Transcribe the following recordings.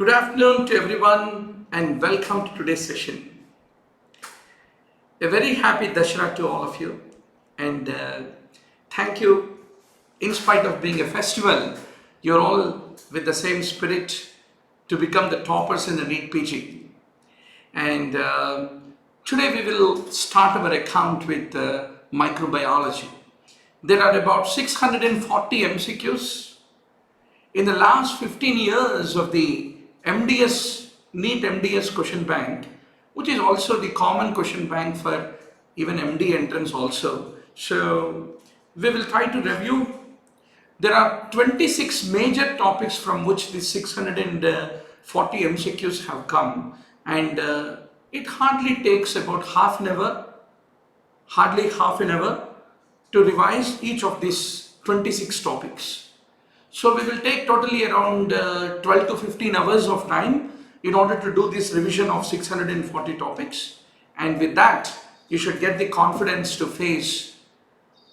Good afternoon to everyone and welcome to today's session. A very happy Dashara to all of you and thank you. In spite of being a festival, you're all with the same spirit to become the toppers in the NEETPG. And today we will start our account with microbiology. There are about 640 MCQs. In the last 15 years of the MDS, NEET MDS question bank, which is also the common question bank for even MD entrance also. So we will try to review. There are 26 major topics from which the 640 MCQs have come, and it hardly takes about half an hour to revise each of these 26 topics. So we will take totally around 12 to 15 hours of time in order to do this revision of 640 topics. And with that, you should get the confidence to face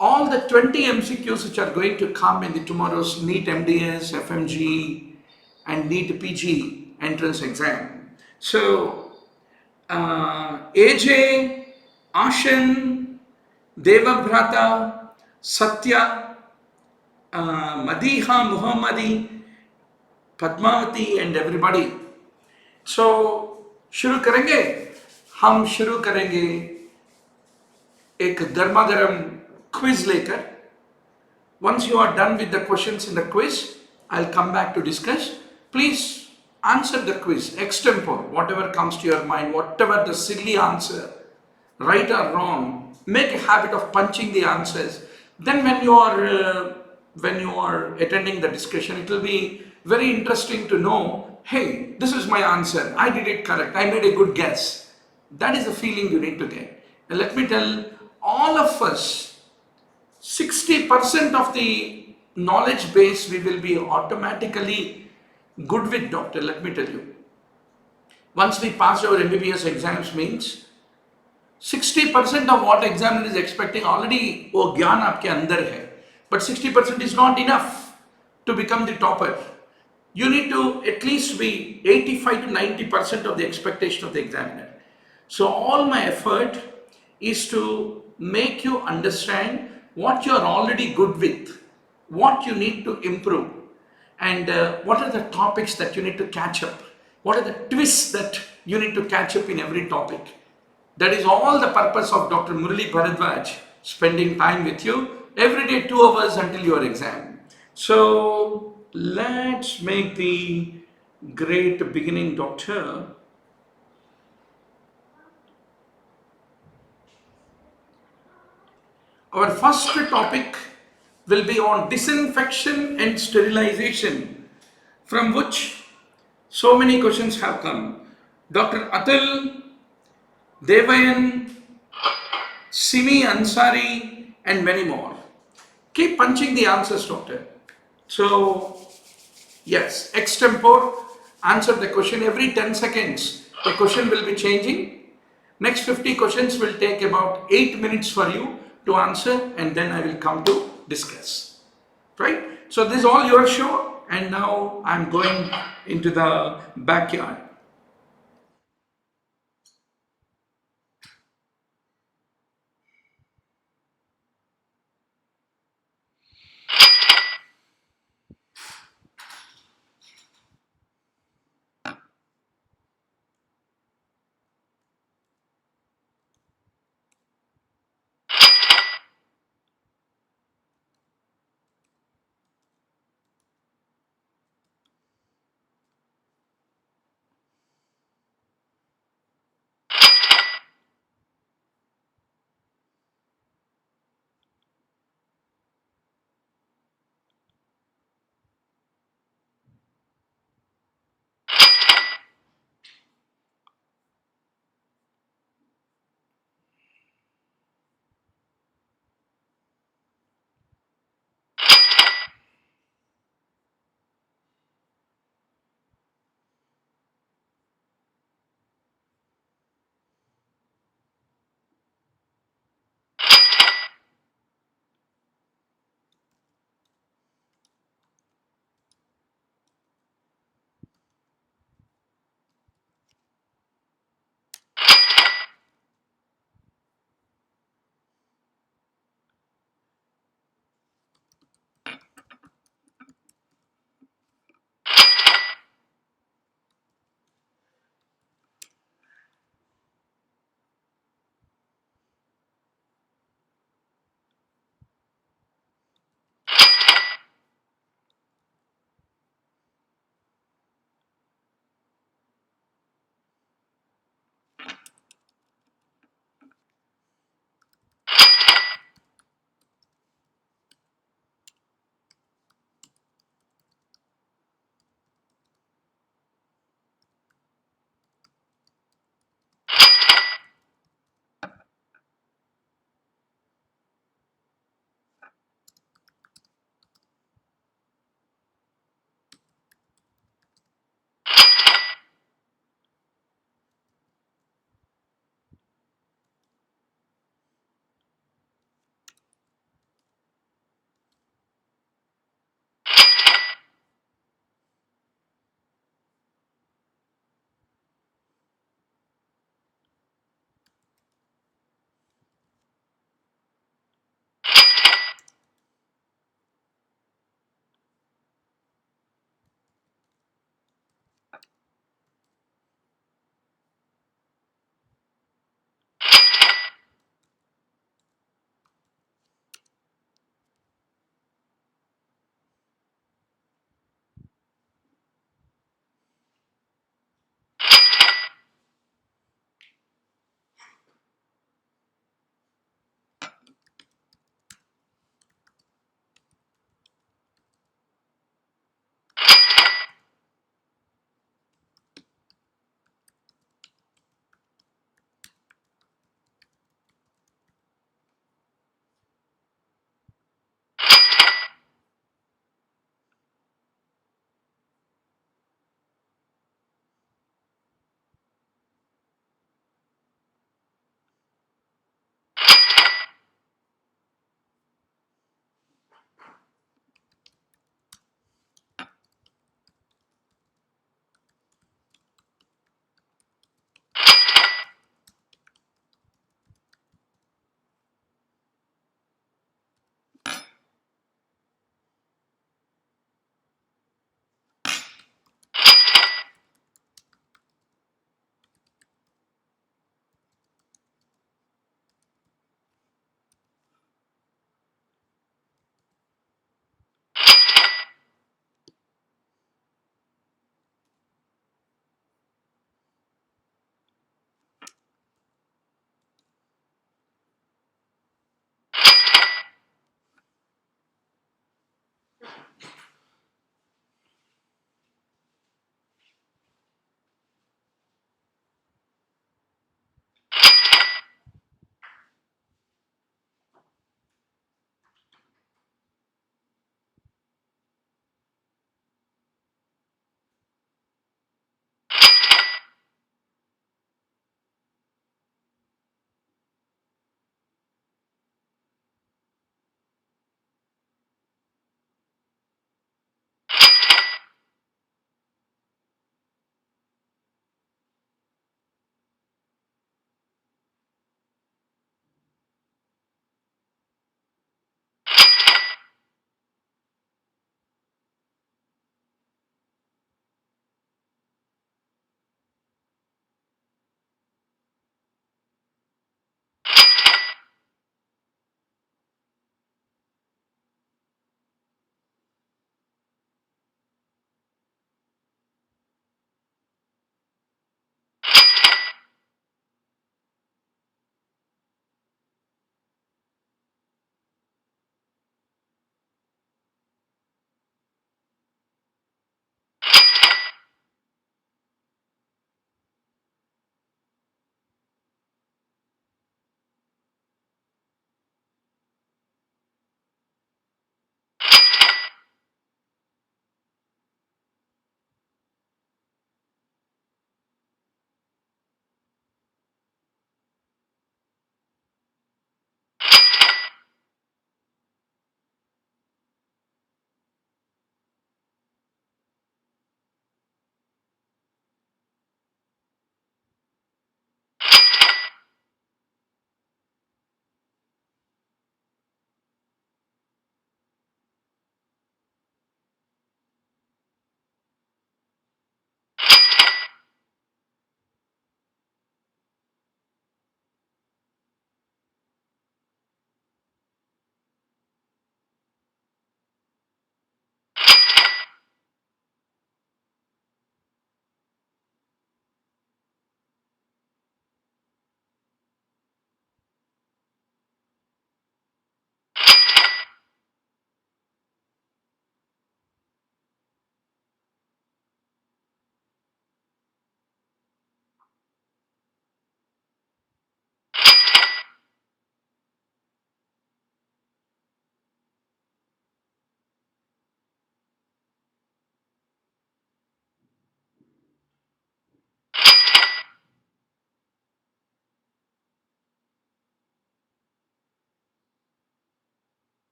all the 20 MCQs which are going to come in the tomorrow's NEET MDS, FMGE and NEETPG entrance exam. So AJ, Ashan, Devabhrata, Satya, Madiha, Muhammadi, Padmavati and everybody. So शुरू करेंगे हम शुरू करेंगे एक गर्मागरम quiz लेकर. Once you are done with the questions in the quiz, I'll come back to discuss. Please answer the quiz extempore, whatever comes to your mind, whatever the silly answer, right or wrong. Make a habit of punching the answers. Then when you are attending the discussion, it will be very interesting to know, hey, this is my answer, I did it correct, I made a good guess. That is the feeling you need to get. And let me tell all of us, 60% of the knowledge base we will be automatically good with, doctor. Let me tell you, once we pass our MBBS exams means 60% of what examiner is expecting already वो ज्ञान आपके अंदर है. But 60% is not enough to become the topper. You need to at least be 85 to 90% of the expectation of the examiner. So all my effort is to make you understand what you are already good with, what you need to improve, and what are the topics that you need to catch up, what are the twists that you need to catch up in every topic. That is all the purpose of Dr. Murali Bharadwaj spending time with you every day 2 hours until your exam. So let's make the great beginning, doctor. Our first topic will be on disinfection and sterilization, from which so many questions have come. Dr. Atul, Devayan, Simi Ansari and many more. Keep punching the answers, doctor. So, yes, extempore, answer the question every 10 seconds. The question will be changing. Next 50 questions will take about 8 minutes for you to answer, and then I will come to discuss. Right? So, this is all your show, and now I'm going into the backyard.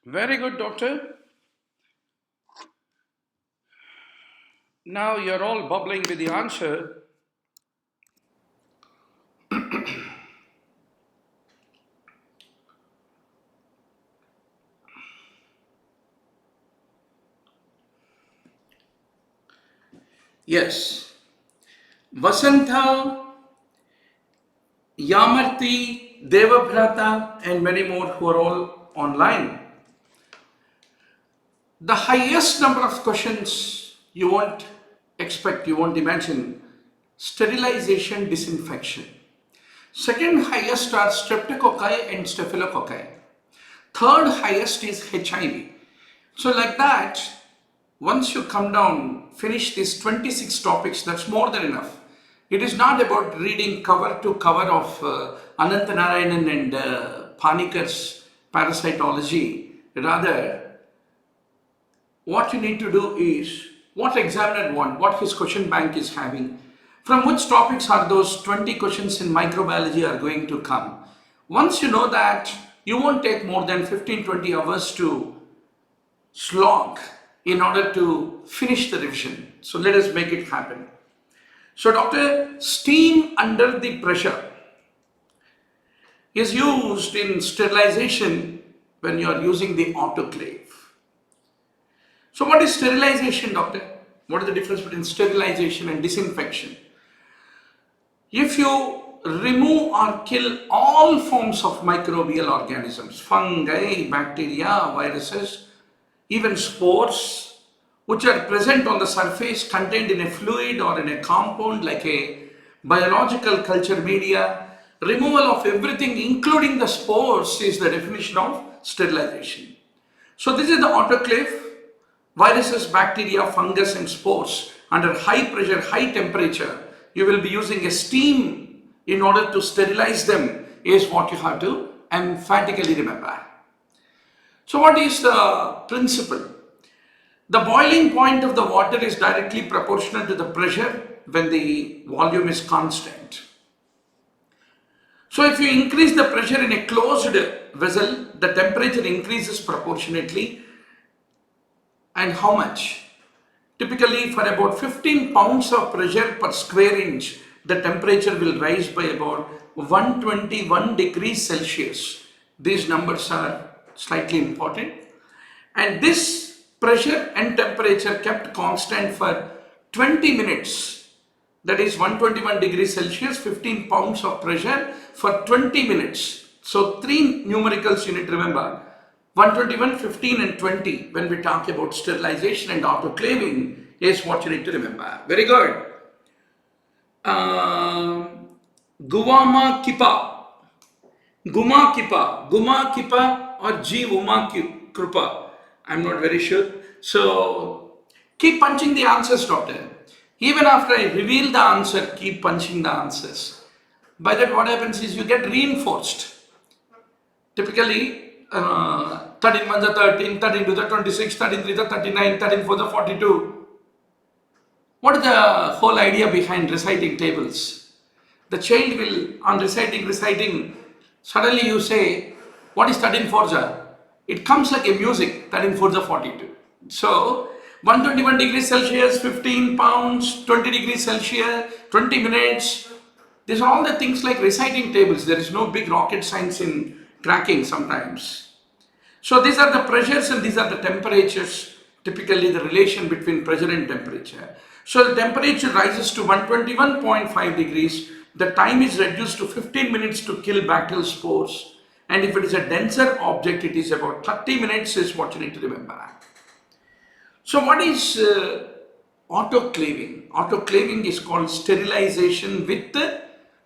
Very good, doctor. Now you're all bubbling with the answer. Yes. Vasantha, Yamarti, Devabhrata, and many more who are all online. The highest number of questions you won't expect, you won't imagine. Sterilization, disinfection. Second highest are streptococci and staphylococci. Third highest is HIV. So like that, once you come down, finish these 26 topics, that's more than enough. It is not about reading cover to cover of Anantanarayanan and Panikar's parasitology. Rather, what you need to do is what examiner want, what his question bank is having, from which topics are those 20 questions in microbiology are going to come. Once you know that, you won't take more than 15-20 hours to slog in order to finish the revision. So let us make it happen. So doctor, steam under the pressure is used in sterilization when you are using the autoclave. So what is sterilization, doctor? What is the difference between sterilization and disinfection? If you remove or kill all forms of microbial organisms, fungi, bacteria, viruses, even spores, which are present on the surface contained in a fluid or in a compound like a biological culture media, removal of everything including the spores is the definition of sterilization. So this is the autoclave. Viruses, bacteria, fungus and spores under high pressure, high temperature, you will be using a steam in order to sterilize them is what you have to emphatically remember. So what is the principle? The boiling point of the water is directly proportional to the pressure when the volume is constant. So if you increase the pressure in a closed vessel, the temperature increases proportionately. And how much? Typically for about 15 pounds of pressure per square inch, the temperature will rise by about 121 degrees Celsius. These numbers are slightly important. And this pressure and temperature kept constant for 20 minutes. That is 121 degrees Celsius, 15 pounds of pressure for 20 minutes. So three numericals you need to remember. 121, 15 and 20 when we talk about sterilization and autoclaving is what you need to remember. Very good. Guvama Kipa. Guma Kipa or G Uma Krupa. I'm not very sure. So keep punching the answers, doctor. Even after I reveal the answer, keep punching the answers. By that what happens is you get reinforced. Typically, 13 1 the 13, 13 2 the 26, 13 3 the 39, 13 4 the 42. What is the whole idea behind reciting tables? The child will, on reciting, suddenly you say, what is 13 4 the? It comes like a music, 13 4 the 42. So, 121 degrees Celsius, 15 pounds, 20 degrees Celsius, 20 minutes. These are all the things like reciting tables. There is no big rocket science in tracking sometimes. So these are the pressures and these are the temperatures, typically the relation between pressure and temperature. So the temperature rises to 121.5 degrees. The time is reduced to 15 minutes to kill bacterial spores. And if it is a denser object, it is about 30 minutes is what you need to remember. So what is autoclaving? Autoclaving is called sterilization with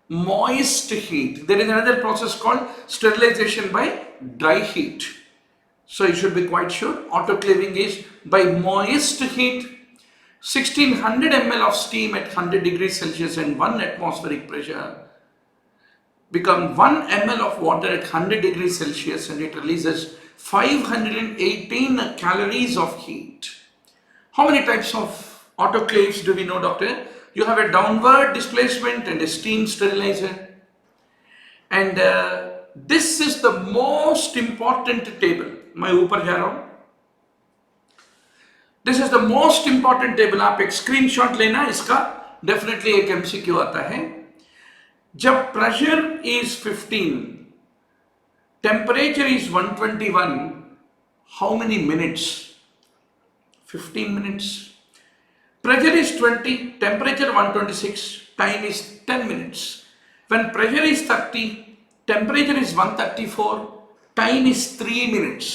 moist heat. There is another process called sterilization by dry heat. So you should be quite sure autoclaving is by moist heat. 1600 ml of steam at 100 degrees Celsius and 1 atmospheric pressure become 1 ml of water at 100 degrees Celsius and it releases 518 calories of heat. How many types of autoclaves do we know, doctor? You have a downward displacement and a steam sterilizer. And this is the most important table. मैं ऊपर जा रहा हूं. This is the most important table. आप एक screenshot लेना, इसका definitely एक एमसीक्यू आता है. जब pressure is 15, temperature is 121, how many minutes? 15 minutes. Pressure is 20, temperature 126, time is 10 minutes. When pressure is 30, temperature is 134, time is 3 minutes.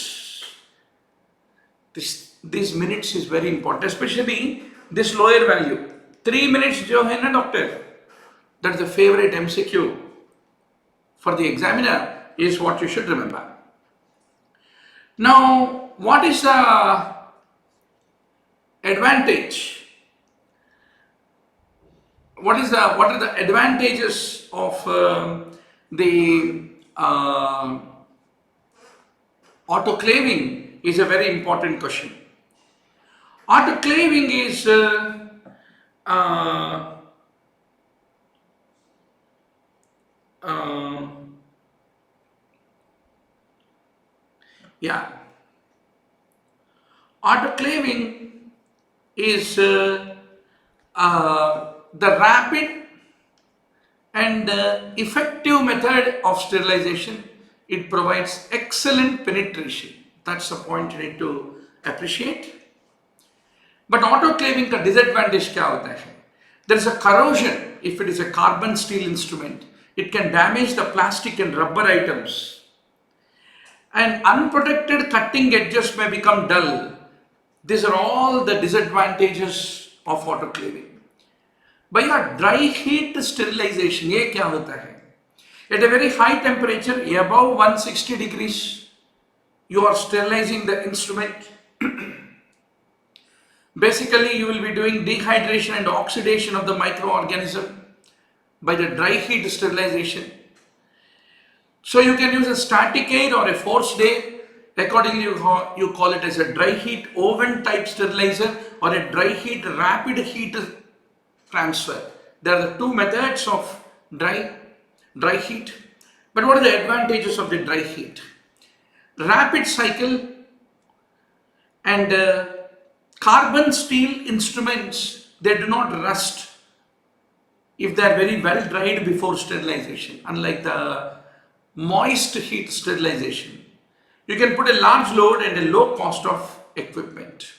These minutes is very important, especially this lower value. 3 minutes जो है ना doctor, that's the favorite MCQ for the examiner, is what you should remember. Now, what is the advantage? What are the advantages of the autoclaving is a very important question. Autoclaving is autoclaving is the rapid and effective method of sterilization. It provides excellent penetration. That's the point you need to appreciate. But autoclaving का disadvantage क्या होता है? There is a corrosion if it is a carbon steel instrument. It can damage the plastic and rubber items. And unprotected cutting edges may become dull. These are all the disadvantages of autoclaving. भैया dry heat sterilisation ये क्या होता है? At a very high temperature, above 160 degrees, you are sterilizing the instrument. Basically, you will be doing dehydration and oxidation of the microorganism by the dry heat sterilization. So you can use a static air or a forced air. Accordingly, you call it as a dry heat oven type sterilizer or a dry heat rapid heat transfer. There are the two methods of dry heat. But what are the advantages of the dry heat? Rapid cycle and carbon steel instruments, they do not rust if they are very well dried before sterilization, unlike the moist heat sterilization. You can put a large load and a low cost of equipment.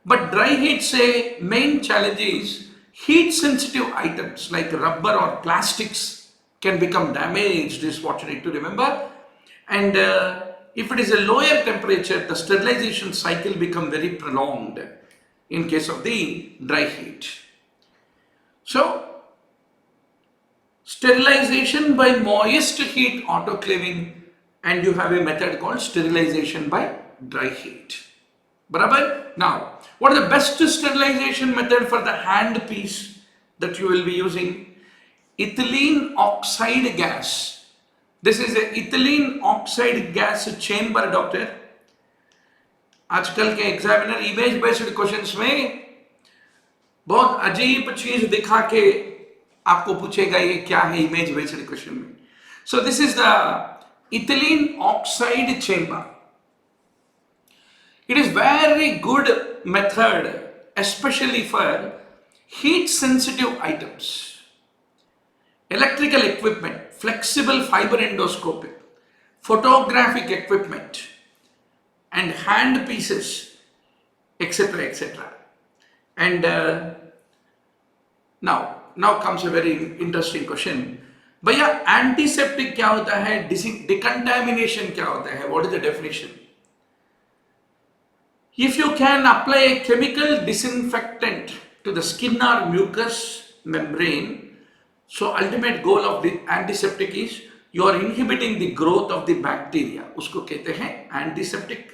But dry heat, say, main challenge is heat sensitive items like rubber or plastics can become damaged, is what you need to remember. And if it is a lower temperature, the sterilization cycle become very prolonged in case of the dry heat. So, sterilization by moist heat autoclaving, and you have a method called sterilization by dry heat. Barabar? Now, what is the best sterilization method for the hand piece that you will be using? Ethylene oxide gas. This is a ethylene oxide gas chamber, doctor. आजकल के examiner image based questions में बहुत अजीब चीज दिखा के आपको पूछेगा ये क्या है इमेज बेस्ड क्वेश्चन में. So this is the ethylene oxide chamber. It is very good method, especially for heat sensitive items, electrical equipment, flexible fiber endoscopy, photographic equipment, and hand pieces, etc., etc. And now comes a very interesting question. भैया antiseptic क्या होता है? Decontamination क्या होता है? What is the definition? If you can apply a chemical disinfectant to the skin or mucous membrane, so ultimate goal of the antiseptic is you are inhibiting the growth of the bacteria. उसको कहते हैं antiseptic.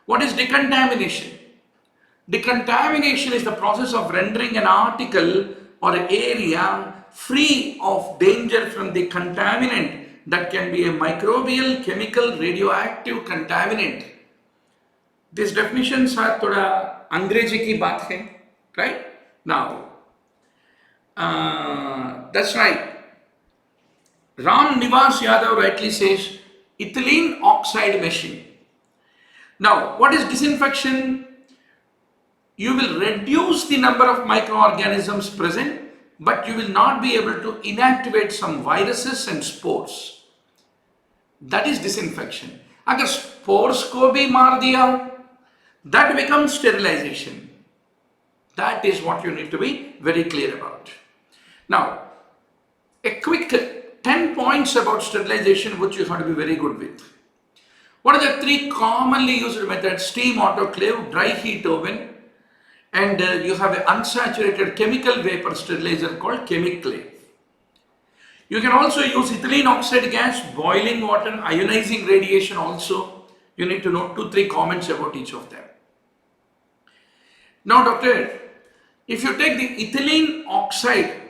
What is decontamination? Decontamination is the process of rendering an article or an area free of danger from the contaminant that can be a microbial, chemical, radioactive contaminant. These definitions are थोड़ा अंग्रेजी की बात है, right? Now, that's right. Ram Nivas Yadav rightly says ethylene oxide machine. Now, what is disinfection? You will reduce the number of microorganisms present, but you will not be able to inactivate some viruses and spores. That is disinfection. अगर spores को भी मार दिया, that becomes sterilization. That is what you need to be very clear about. Now, a quick 10 points about sterilization which you have to be very good with. What are the three commonly used methods? Steam autoclave, dry heat oven, and you have an unsaturated chemical vapor sterilizer called chemiclave. You can also use ethylene oxide gas, boiling water, ionizing radiation also. You need to know 2-3 comments about each of them. Now, doctor, if you take the ethylene oxide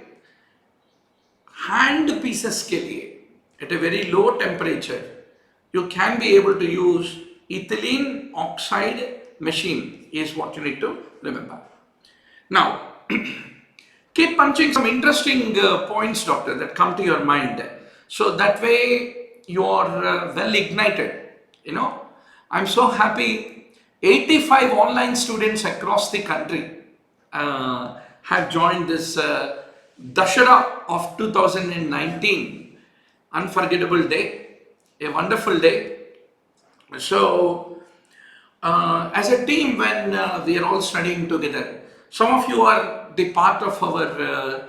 hand pieces के लिए at a very low temperature, you can be able to use ethylene oxide machine is what you need to remember. Now, keep punching some interesting points, doctor, that come to your mind. So that way you are well ignited. You know, I'm so happy 85 online students across the country have joined this Dashara of 2019. Unforgettable day, a wonderful day. So, as a team, when we are all studying together, some of you are the part of our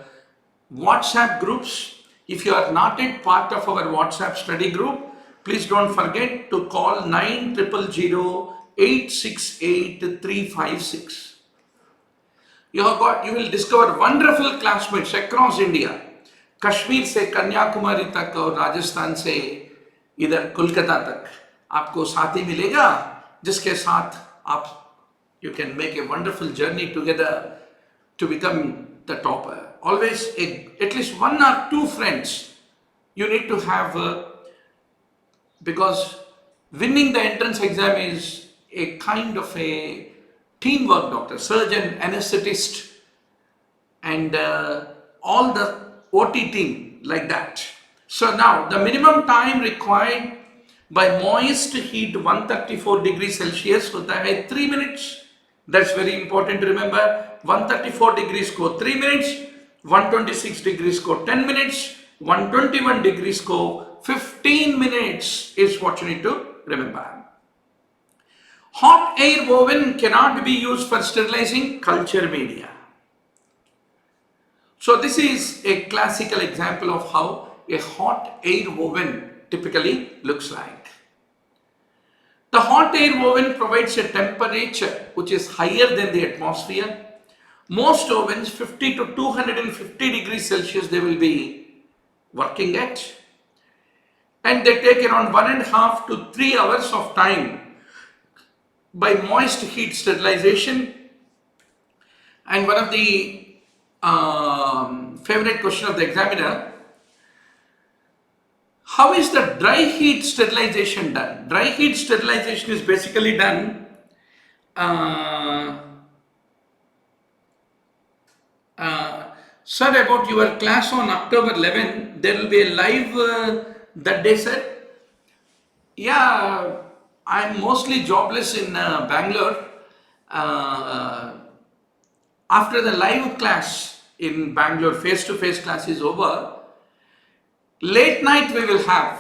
WhatsApp groups. If you are not yet part of our WhatsApp study group, please don't forget to call 9000-868-356. You will discover wonderful classmates across India. Kashmir से कन्याकुमारी तक और राजस्थान से इधर कोलकाता तक आपको साथी मिलेगा जिसके साथ आप you can make a wonderful journey together to become the topper. Always at least 1 or 2 friends you need to have because winning the entrance exam is a kind of a teamwork, doctor, surgeon, anesthetist, and all the OT team like that. So now the minimum time required by moist heat 134 degrees Celsius hota hai 3 minutes. That's very important to remember. 134 degrees ko 3 minutes, 126 degrees ko 10 minutes, 121 degrees ko 15 minutes is what you need to remember. Hot air oven cannot be used for sterilizing culture media. So this is a classical example of how a hot air oven typically looks like. The hot air oven provides a temperature which is higher than the atmosphere. Most ovens 50 to 250 degrees Celsius they will be working at, and they take around 1.5 to 3 hours of time by moist heat sterilization. And one of the favorite question of the examiner, how is the dry heat sterilization done? Dry heat sterilization is basically done sir, about your class on October 11, there will be a live that day, sir. Yeah, I'm mostly jobless in Bangalore. After the live class in Bangalore, face-to-face class is over, late night we will have,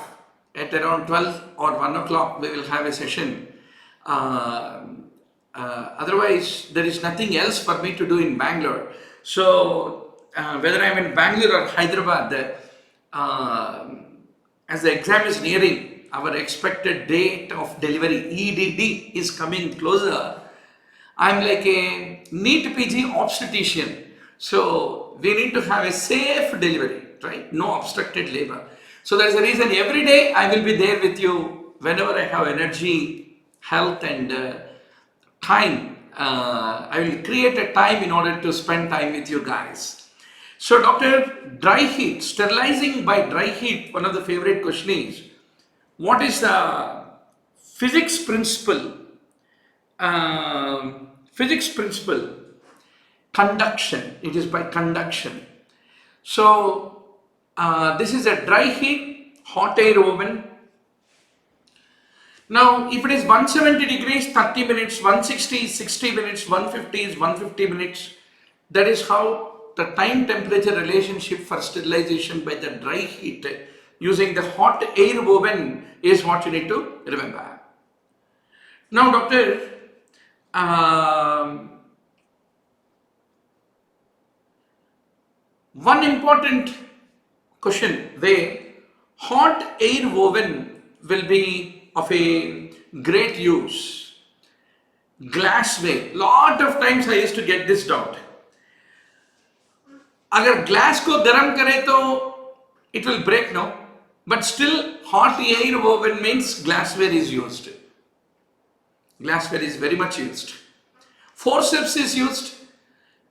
at around 12 or 1 o'clock, we will have a session. Otherwise, there is nothing else for me to do in Bangalore. So, whether I'm in Bangalore or Hyderabad, as the exam is nearing, our expected date of delivery, EDD, is coming closer. I'm like a NEETPG obstetrician. So, we need to have a safe delivery, right? No obstructed labor. So, that's the reason every day I will be there with you whenever I have energy, health and time. I will create a time in order to spend time with you guys. So, doctor, dry heat, sterilizing by dry heat, one of the favorite questions is, what is the physics principle? Conduction. It is by conduction. So, this is a dry heat hot air oven. Now, if it is 170 degrees, 30 minutes, 160 is 60 minutes, 150 is 150 minutes. That is how the time temperature relationship for sterilization by the dry heat using the hot air oven is what you need to remember. Now, doctor, one important question where hot air oven will be of a great use. Glassware. Lot of times I used to get this doubt. अगर glass को गर्म करे तो it will break, no? But still hot air oven means glassware is used. Glassware is very much used. Forceps is used.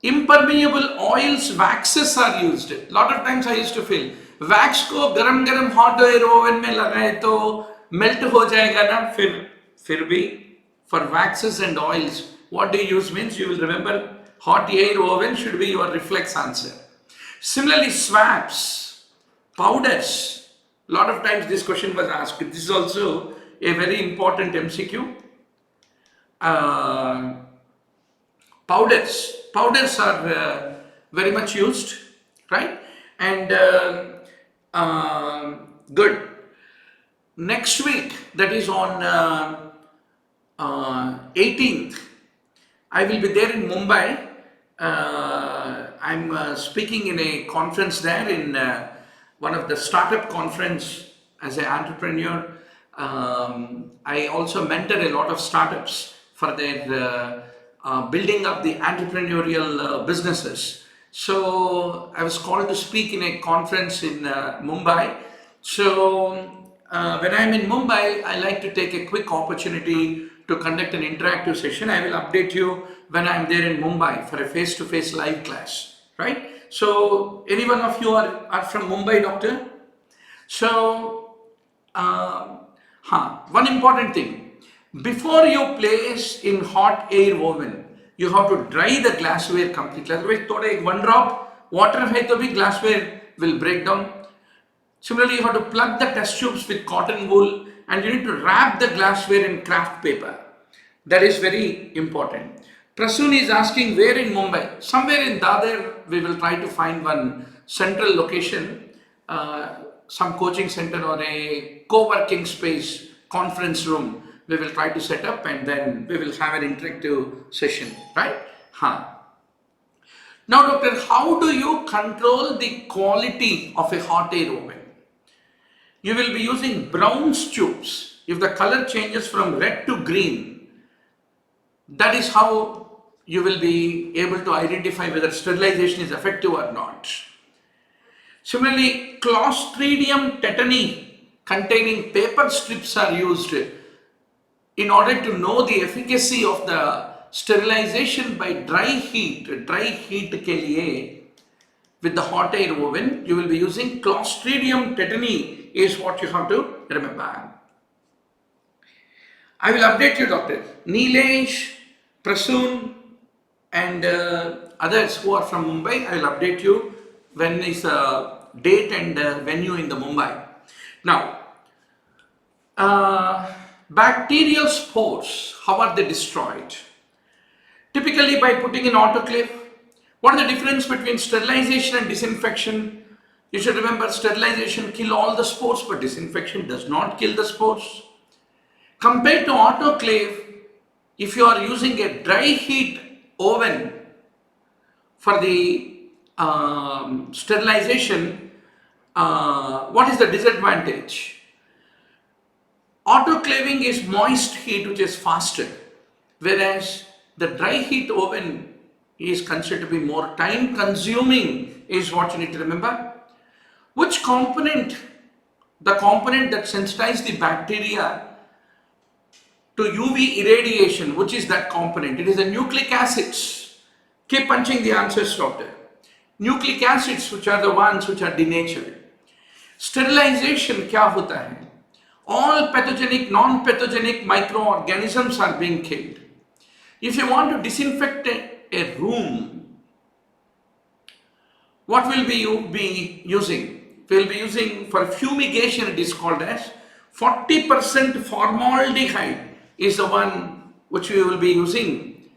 Impermeable oils, waxes are used. Lot of times I used to feel wax को गरम गरम hot air oven में लगाए तो melt हो जाएगा ना, फिर भी for waxes and oils what do you use means you will remember hot air oven should be your reflex answer. Similarly, swabs, powders. Lot of times this question was asked. This is also a very important MCQ. Powders are very much used, right? And good. Next week, that is on 18th, I will be there in Mumbai. I'm speaking in a conference there in one of the startup conference as an entrepreneur. I also mentor a lot of startups for their building up the entrepreneurial businesses. So I was called to speak in a conference in Mumbai. So when I'm in Mumbai, I like to take a quick opportunity to conduct an interactive session. I will update you when I'm there in Mumbai for a face-to-face live class, right? So any one of you are from Mumbai, doctor? So one important thing, before you place in hot air oven, you have to dry the glassware completely. Otherwise, one drop water hai to bhi glassware will break down. Similarly, you have to plug the test tubes with cotton wool and you need to wrap the glassware in craft paper. That is very important. Prasoon is asking where in Mumbai? Somewhere in Dadar, we will try to find one central location, some coaching center or a co-working space, conference room. We will try to set up and then we will have an interactive session, right? Now, doctor, how do you control the quality of a hot air oven? You will be using bronze tubes. If the color changes from red to green, that is how you will be able to identify whether sterilization is effective or not. Similarly, Clostridium tetani containing paper strips are used in order to know the efficacy of the sterilization by dry heat ke liye with the hot air oven. You will be using Clostridium tetani is what you have to remember. I will update you, doctor. Nilesh, Prasoon and others who are from Mumbai, I will update you when is the date and venue in the Mumbai. Now, bacterial spores, how are they destroyed? Typically by putting in autoclave. What is the difference between sterilization and disinfection? You should remember sterilization kills all the spores, but disinfection does not kill the spores. Compared to autoclave, if you are using a dry heat oven for the sterilization, what is the disadvantage? Autoclaving is moist heat which is faster, whereas the dry heat oven is considered to be more time consuming is what you need to remember. Which component? The component that sensitizes the bacteria to UV irradiation, which is that component? It is the nucleic acids. Keep punching the answers, doctor. Nucleic acids, which are the ones which are denatured. Sterilization, kya hota hai? All pathogenic, non-pathogenic microorganisms are being killed. If you want to disinfect a room, what will you be using? We will be using for fumigation, it is called as 40% formaldehyde is the one which we will be using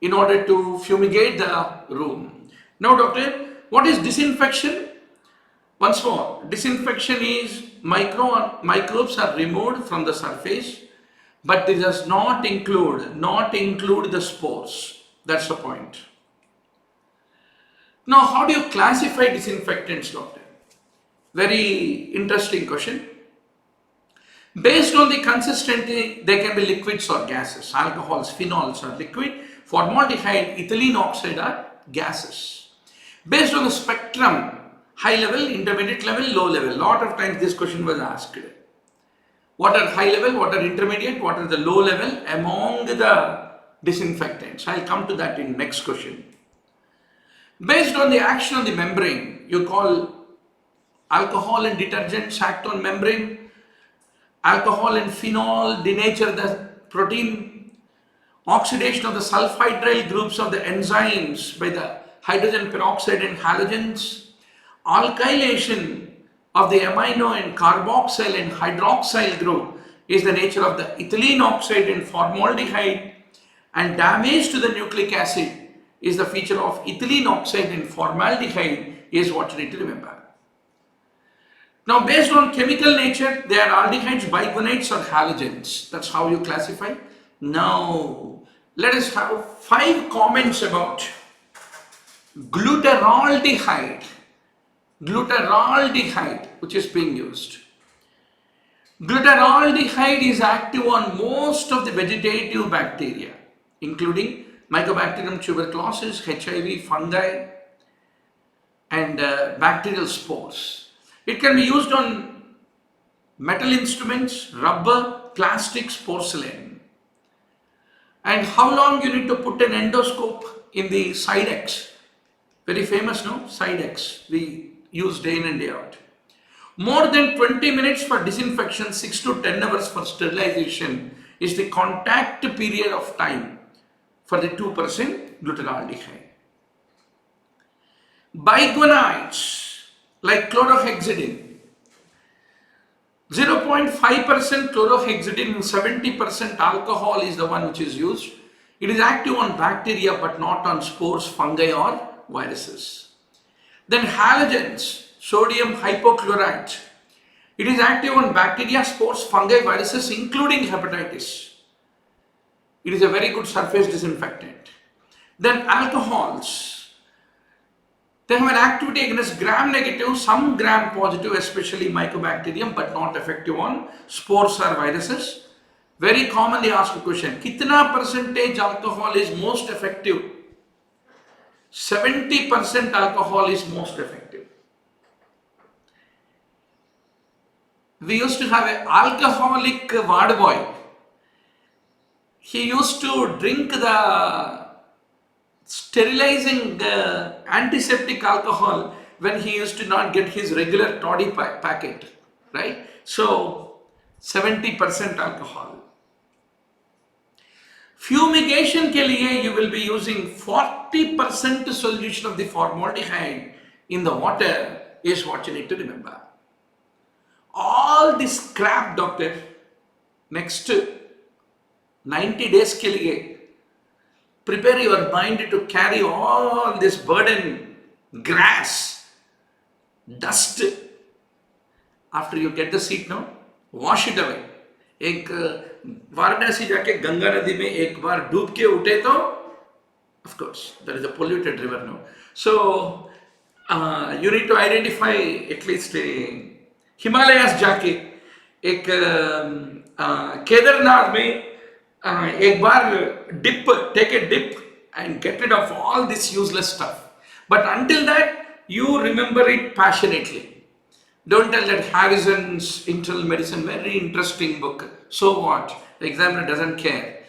in order to fumigate the room. Now, doctor, what is disinfection? Once more, disinfection is microbes are removed from the surface, but it does not include the spores. That's the point. Now, how do you classify disinfectants, doctor? Very interesting question. Based on the consistency, they can be liquids or gases. Alcohols, phenols are liquid. Formaldehyde, ethylene oxide are gases. Based on the spectrum, high level, intermediate level, low level. Lot of times this question was asked. What are high level, what are intermediate, what are the low level among the disinfectants? I'll come to that in next question. Based on the action on the membrane, you call alcohol and detergents act on membrane. Alcohol and phenol denature the protein. Oxidation of the sulfhydryl groups of the enzymes by the hydrogen peroxide and halogens. Alkylation of the amino and carboxyl and hydroxyl group is the nature of the ethylene oxide and formaldehyde, and damage to the nucleic acid is the feature of ethylene oxide and formaldehyde is what you need to remember. Now, based on chemical nature, they are aldehydes, bigonides or halogens. That's how you classify. Now, let us have 5 comments about glutaraldehyde, which is being used. Glutaraldehyde is active on most of the vegetative bacteria, including Mycobacterium tuberculosis, HIV, fungi, and bacterial spores. It can be used on metal instruments, rubber, plastics, porcelain. And how long you need to put an endoscope in the Sidex? Very famous, no? Sidex. We use day in and day out. More than 20 minutes for disinfection, 6 to 10 hours for sterilization is the contact period of time for the 2% glutaraldehyde. Bigonides like chlorhexidine, 0.5% chlorhexidine and 70% alcohol is the one which is used. It is active on bacteria but not on spores, fungi or viruses. Then halogens, sodium hypochlorite. It is active on bacteria, spores, fungi, viruses including hepatitis. It is a very good surface disinfectant. Then alcohols. They have an activity against gram-negative, some gram-positive, especially mycobacterium, but not effective on spores or viruses. Very commonly asked question, kitna percentage alcohol is most effective? 70% alcohol is most effective. We used to have an alcoholic ward boy. He used to drink the sterilizing the antiseptic alcohol when he used to not get his regular toddy packet, right? So 70% alcohol. Fumigation ke liye you will be using 40% solution of the formaldehyde in the water is what you need to remember. All this crap, doctor, next 90 days ke liye prepare your mind to carry all this burden, grass, dust. After you get the seat now, wash it away. एक वाराणसी जाके गंगा नदी में एक बार डूब के उठे तो, of course, there is a polluted river now. So you need to identify at least Himalayas जाके एक केदारनाथ में एक बार take a dip and get rid of all this useless stuff. But until that, you remember it passionately. Don't tell that Harrison's Internal Medicine, very interesting book. So what? The examiner doesn't care.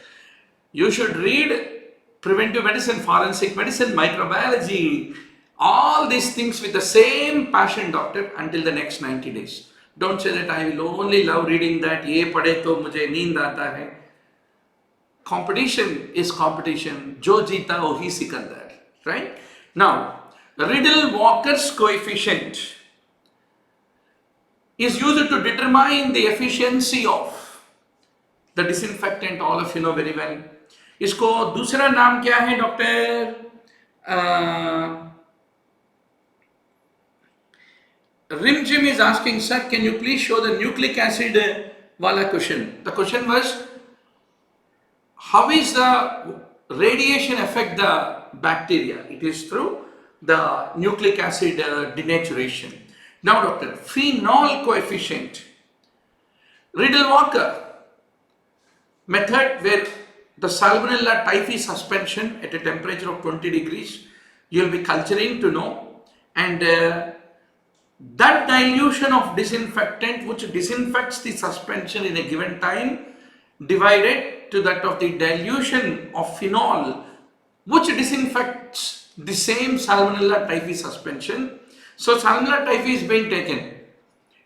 You should read preventive medicine, forensic medicine, microbiology, all these things with the same passion, doctor, until the next 90 days. Don't say that I will only love reading that. ये पढ़े तो मुझे नींद आता है. Competition is competition. Jo jeeta wahi sikandar. Right? Now, Riddle-Walker's coefficient. is used to determine the efficiency of the disinfectant. All of you know very well. इसको दूसरा नाम क्या है doctor? Rimjim is asking, sir, can you please show the nucleic acid wala question? The question was, how is the radiation affect the bacteria? It is through the nucleic acid denaturation. Now, doctor, phenol coefficient. Riddle-Walker method where the Salmonella typhi suspension at a temperature of 20 degrees, you will be culturing to know, and that dilution of disinfectant which disinfects the suspension in a given time divided to that of the dilution of phenol which disinfects the same Salmonella typhi suspension. So Salmonella typhi is being taken,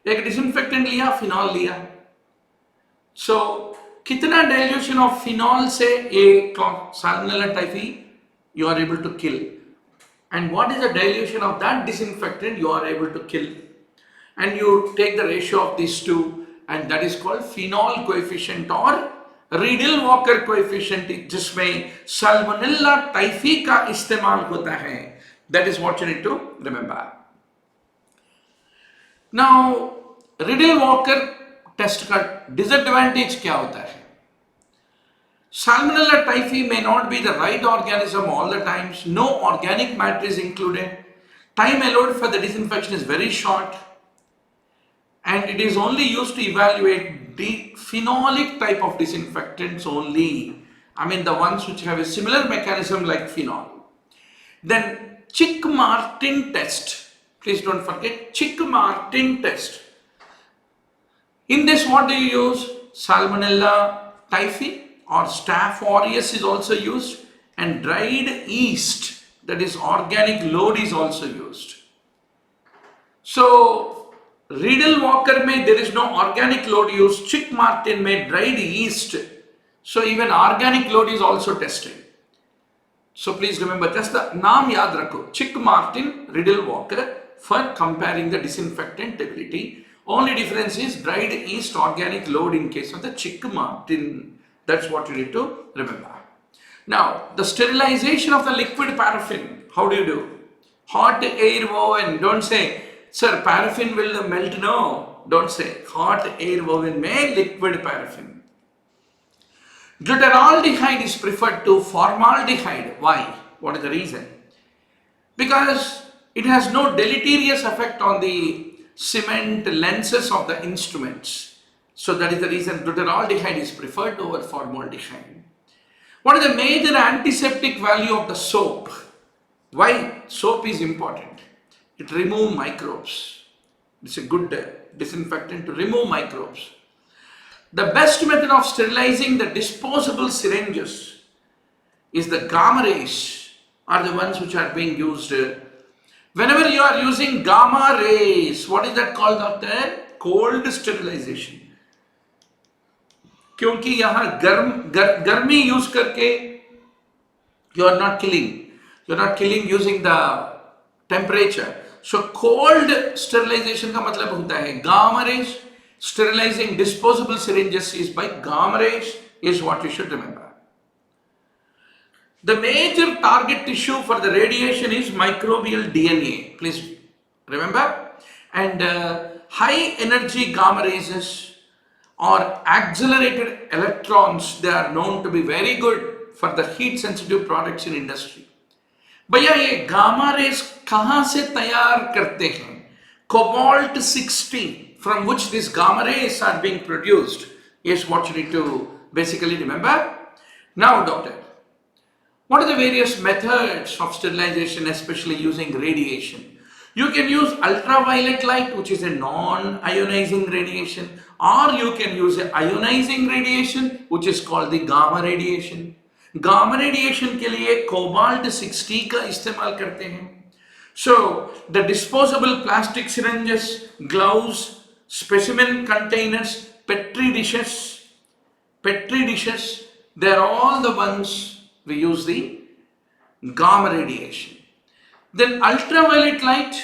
एक disinfectant लिया, phenol लिया, so कितना dilution of phenol से एक Salmonella typhi you are able to kill, and what is the dilution of that disinfectant you are able to kill, and you take the ratio of these two, and that is called phenol coefficient or Riddle-Walker coefficient, जिसमें Salmonella typhi का इस्तेमाल होता है. That is what you need to remember. Now, Riddle-Walker test का disadvantage क्या होता है? Salmonella typhi may not be the right organism all the times. No organic matter is included. Time allowed for the disinfection is very short, and it is only used to evaluate the phenolic type of disinfectants only. I mean the ones which have a similar mechanism like phenol. Then Chick-Martin test. Please don't forget Chick-Martin test. In this, what do you use? Salmonella typhi or Staph aureus is also used, and dried yeast, that is organic load, is also used. So Riddle-Walker में there is no organic load used, Chick-Martin में dried yeast, so even organic load is also tested. So please remember, just the naam yaad rakho, Chick-Martin, Riddle-Walker, for comparing the disinfectant ability. Only difference is dried yeast, organic load in case of the Chick-Martin. That's what you need to remember. Now, the sterilization of the liquid paraffin, how do you do? Hot air woven, don't say, sir, paraffin will melt. No, don't say. Hot air woven में liquid paraffin. Glutaraldehyde is preferred to formaldehyde. Why? What is the reason? Because it has no deleterious effect on the cement lenses of the instruments. So that is the reason glutaraldehyde is preferred over formaldehyde. What is the major antiseptic value of the soap? Why soap is important? It removes microbes. It's a good disinfectant to remove microbes. The best method of sterilizing the disposable syringes is the gamma rays are the ones which are being used. Whenever you are using gamma rays, what is that called, doctor? Cold sterilization. क्योंकि यहाँ गर्मी use करके you are not killing using the temperature. So cold sterilization का मतलब होता है gamma rays. Sterilizing disposable syringes is by gamma rays, is what you should remember. The major target tissue for the radiation is microbial DNA. Please remember. And high energy gamma rays or accelerated electrons, they are known to be very good for the heat sensitive products in industry. भैया ये gamma rays कहाँ से तैयार करते हैं? Cobalt 60, from which these gamma rays are being produced, is what you need to basically remember. Now, doctor, what are the various methods of sterilization, especially using radiation? You can use ultraviolet light, which is a non-ionizing radiation, or you can use an ionizing radiation, which is called the gamma radiation. Gamma radiation के लिए cobalt 60 का इस्तेमाल करते हैं. So the disposable plastic syringes, gloves, specimen containers, petri dishes, they are all the ones we use the gamma radiation. Then ultraviolet light,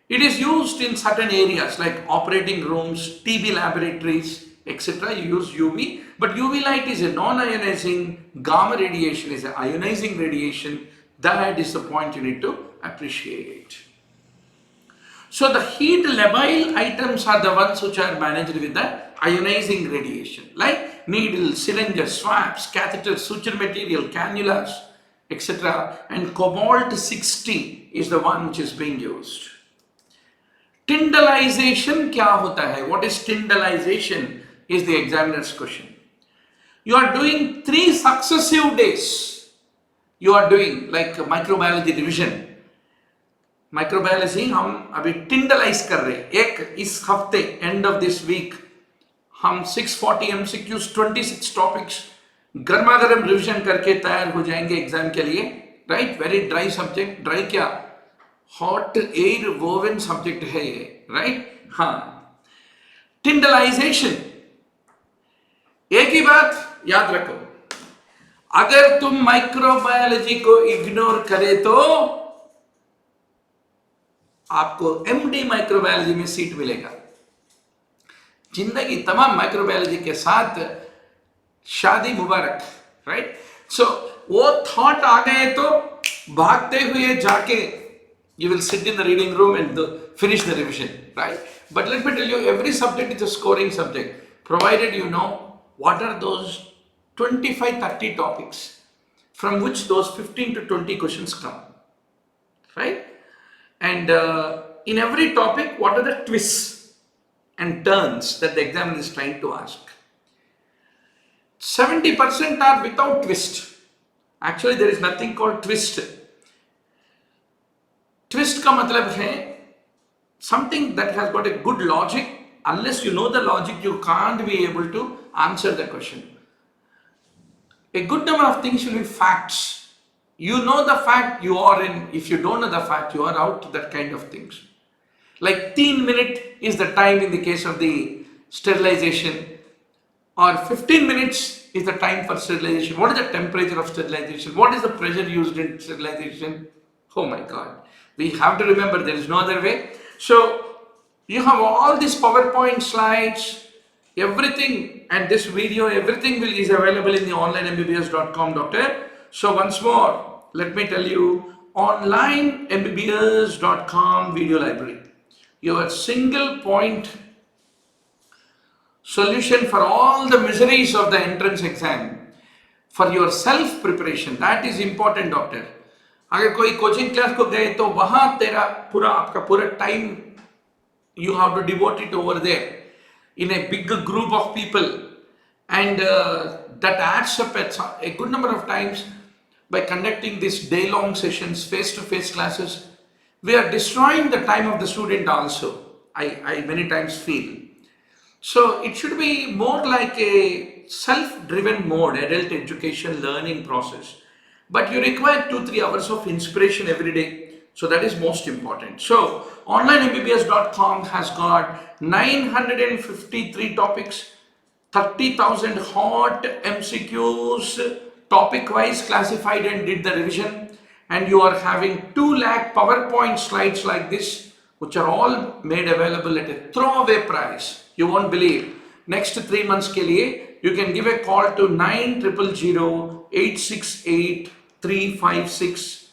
It is used in certain areas like operating rooms, TB laboratories, etc. You use UV, but UV light is a non-ionizing, gamma radiation is an ionizing radiation. That is the point you need to appreciate. So the heat labile items are the ones which are managed with the ionizing radiation, like needles, syringes, swabs, catheters, suture material, cannulas, etc. And cobalt 60 is the one which is being used. Tyndallization क्या होता है? What is tyndallization is the examiner's question. You are doing 3 successive days. You are doing like microbiology division. Microbiology हम अभी टिंडलाइज कर रहे हैं. एक इस हफ्ते एंड ऑफ दिस वीक हम 640 MCQs 26 टॉपिक्स गर्मा गर्म रिविजन करके तैयार हो जाएंगे एग्जाम के लिए. Right, very dry subject. Dry क्या, हॉट एयर वोवन सब्जेक्ट है ये. राइट, हाँ. टिंडलाइजेशन, एक ही बात याद रखो, अगर तुम माइक्रोबायोलॉजी को इग्नोर करे तो आपको एमडी माइक्रोबायोलॉजी में सीट मिलेगा. जिंदगी तमाम माइक्रोबायोलॉजी के साथ शादी मुबारक. राइट, सो वो थॉट आ गए तो भागते हुए जाके you will sit in the reading room and finish the revision. Right, but let me tell you, every subject is a scoring subject, provided you know what are those 25-30 topics from which those 15 to 20 questions come. Right, and in every topic, what are the twists and turns that the examiner is trying to ask? 70% are without twist. Actually, there is nothing called twist. Twist का मतलब है something that has got a good logic. Unless you know the logic, you can't be able to answer the question. A good number of things will be facts. You know the fact, you are in. If you don't know the fact, you are out. That kind of things. Like 3 minutes is the time in the case of the sterilization, or 15 minutes is the time for sterilization. What is the temperature of sterilization? What is the pressure used in sterilization? Oh my God. We have to remember there is no other way. So you have all these PowerPoint slides, everything, and this video, everything is available in the onlinembbs.com, doctor. So once more, let me tell you, onlinembbs.com video library, your single point solution for all the miseries of the entrance exam, for your self preparation. That is important, doctor. अगर कोई coaching class को गए तो वहां तेरा पूरा आपका पूरा time you have to devote it over there in a big group of people, and that adds up at a good number of times. By conducting these day-long sessions, face-to-face classes, we are destroying the time of the student also. I many times feel. So it should be more like a self-driven mode, adult education learning process. But you require 2-3 hours of inspiration every day. So that is most important. So onlinembbs.com has got 953 topics, 30,000 hot MCQs, topic wise classified and did the revision. And you are having 2 lakh PowerPoint slides like this, which are all made available at a throwaway price. You won't believe. Next 3 months ke liye, you can give a call to 9000-868-356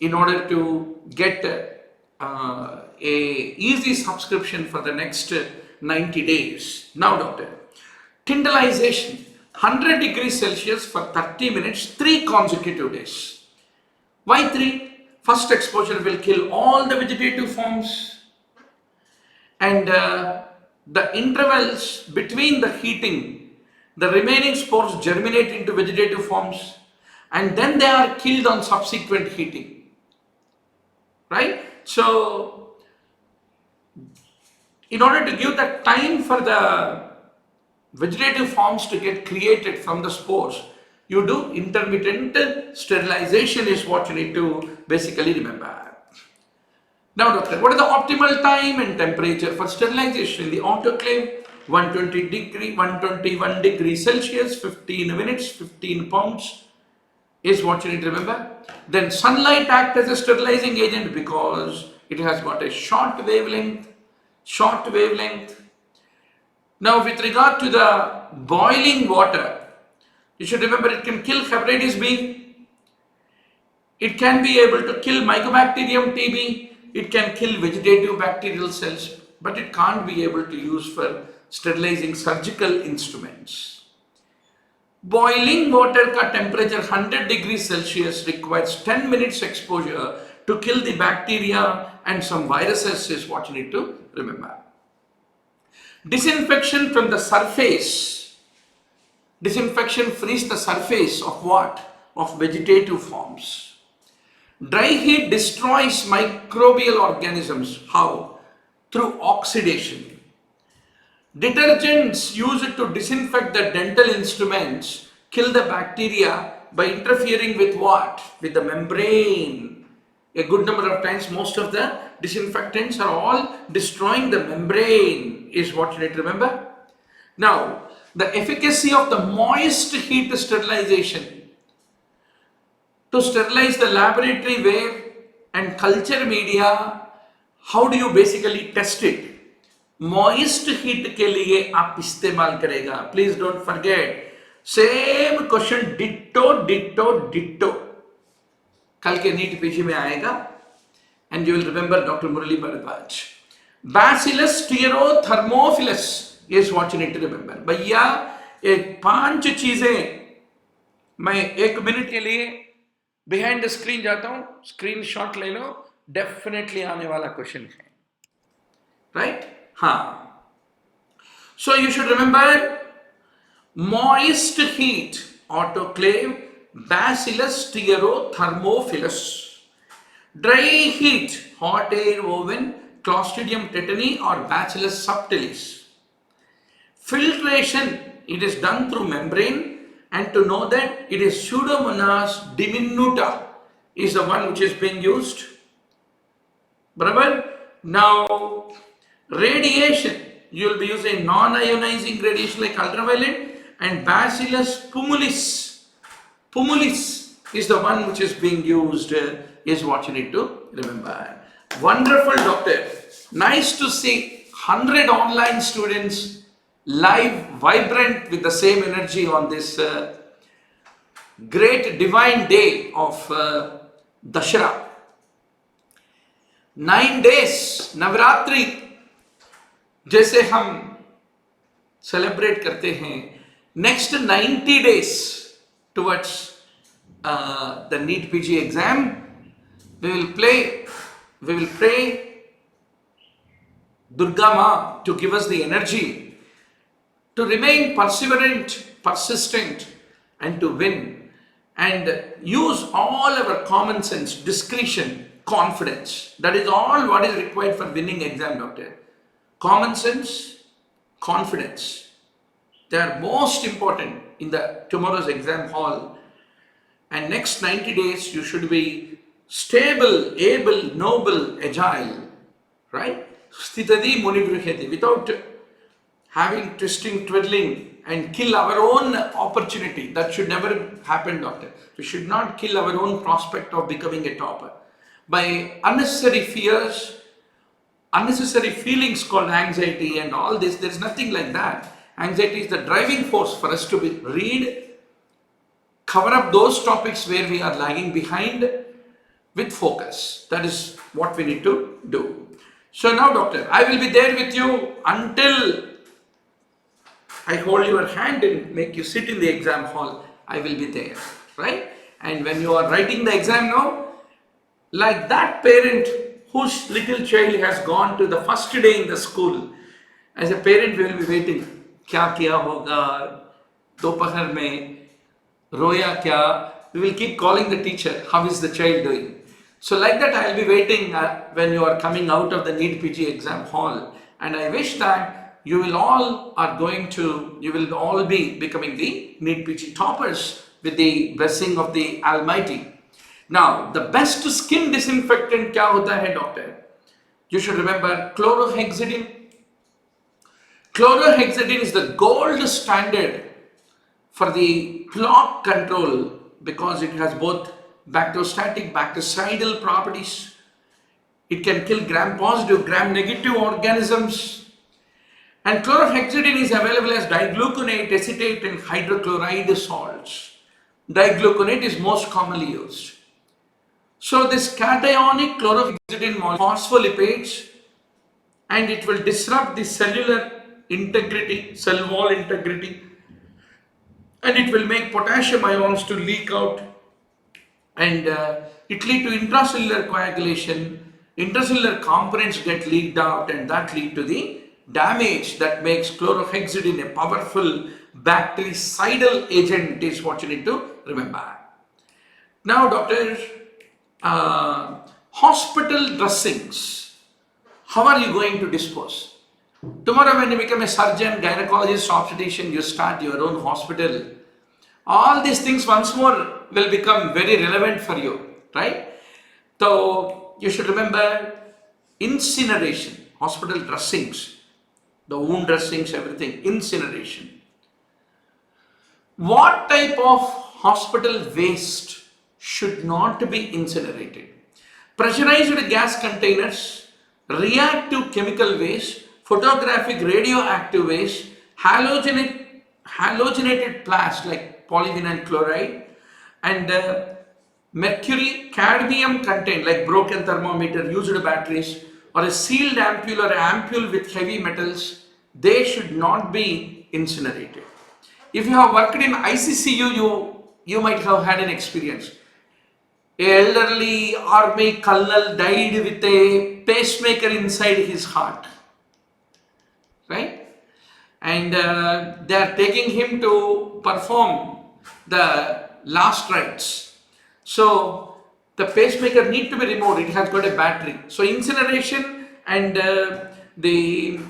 in order to get a easy subscription for the next 90 days. Now, doctor, tyndallization, 100 degrees Celsius for 30 minutes, 3 consecutive days. Why 3? First exposure will kill all the vegetative forms, and the intervals between the heating, the remaining spores germinate into vegetative forms, and then they are killed on subsequent heating. Right? So, in order to give the time for the vegetative forms to get created from the spores, you do intermittent sterilization is what you need to basically remember. Now, doctor, what is the optimal time and temperature for sterilization? The autoclave, 121 degrees Celsius, 15 minutes, 15 pounds is what you need to remember. Then sunlight acts as a sterilizing agent because It has got a short wavelength. Now, with regard to the boiling water, you should remember it can kill hepatitis B. It can be able to kill Mycobacterium TB. It can kill vegetative bacterial cells, but it can't be able to use for sterilizing surgical instruments. Boiling water का temperature 100 degrees Celsius requires 10 minutes exposure to kill the bacteria and some viruses is what you need to remember. Disinfection from the surface. Disinfection frees the surface of what? Of vegetative forms. Dry heat destroys microbial organisms. How? Through oxidation. Detergents used to disinfect the dental instruments kill the bacteria by interfering with what? With the membrane. A good number of times, most of the disinfectants are all destroying the membrane, is what you need to remember. Now, the efficacy of the moist heat sterilization. To sterilize the laboratory ware and culture media, how do you basically test it? Moist heat के लिए आप इस्तेमाल करेगा. Please don't forget. Same question, ditto. कल के NEET PG में आएगा. And you will remember Dr. Murali Bharadwaj. Bacillus thermophilus is what you need to remember. भैया एक 5 चीजें मैं 1 मिनट के लिए बिहाइंड द स्क्रीन जाता हूं. स्क्रीन शॉट ले लो. डेफिनेटली आने वाला क्वेश्चन है. राइट? हाँ. So you should remember moist heat, autoclave, Bacillus thermophilus. Dry heat, hot air oven, Clostridium tetani or Bacillus subtilis. Filtration, it is done through membrane, and to know that it is Pseudomonas diminuta is the one which is being used. Barabar? Now, radiation, you will be using non-ionizing radiation like ultraviolet, and Bacillus pummilis. Pummilis is the one which is being used, is what you need to remember. Wonderful, doctor. Nice to see 100 online students live, vibrant with the same energy on this great divine day of Dashara. 9 days, Navratri, जैसे हम celebrate करते हैं. Next 90 days towards the NEETPG exam, we will pray Durga Ma to give us the energy to remain perseverant, persistent, and to win, and use all our common sense, discretion, confidence. That is all what is required for winning exam, doctor. Common sense, confidence. They are most important in the tomorrow's exam hall. And next 90 days, you should be stable, able, noble, agile, right? Sthitadi munibruhyati, without having twisting, twiddling, and kill our own opportunity. That should never happen, doctor. We should not kill our own prospect of becoming a topper by unnecessary fears, unnecessary feelings called anxiety and all this. There is nothing like that. Anxiety is the driving force for us to read, cover up those topics where we are lagging behind with focus. That is what we need to do. So now, doctor, I will be there with you until I hold your hand and make you sit in the exam hall. I will be there, right? And when you are writing the exam now, like that parent whose little child has gone to the first day in the school, as a parent we will be waiting. क्या किया होगा दोपहर में, रोया क्या? We will keep calling the teacher. How is the child doing? So like that I will be waiting when you are coming out of the NEETPG exam hall, and I wish that you will all be becoming the NEETPG toppers with the blessing of the Almighty. Now, the best skin disinfectant क्या होता है, doctor? You should remember chlorhexidine. Chlorhexidine is the gold standard for the plaque control because it has both bacteriostatic, bactericidal properties. It can kill gram-positive, gram-negative organisms. And chlorhexidine is available as digluconate, acetate and hydrochloride salts. Digluconate is most commonly used. So this cationic chlorhexidine phospholipids, and it will disrupt the cellular integrity, cell wall integrity, and it will make potassium ions to leak out, and it lead to intracellular coagulation. Intracellular components get leaked out, and that lead to the damage that makes chlorhexidine a powerful bactericidal agent is what you need to remember. Now, doctor, hospital dressings, how are you going to dispose? Tomorrow when you become a surgeon, gynecologist, obstetrician, you start your own hospital. All these things once more will become very relevant for you, right? So you should remember incineration, hospital dressings, the wound dressings, everything, incineration. What type of hospital waste should not be incinerated? Pressurized gas containers, reactive chemical waste, photographic radioactive waste, halogenated plastic like polyvinyl chloride, and mercury cadmium content like broken thermometer, used batteries, or a sealed ampule or ampule with heavy metals, they should not be incinerated. If you have worked in ICCU, you might have had an experience. An elderly army colonel died with a pacemaker inside his heart, right? And they are taking him to perform the last rites. So the pacemaker need to be removed. It has got a battery. So incineration and the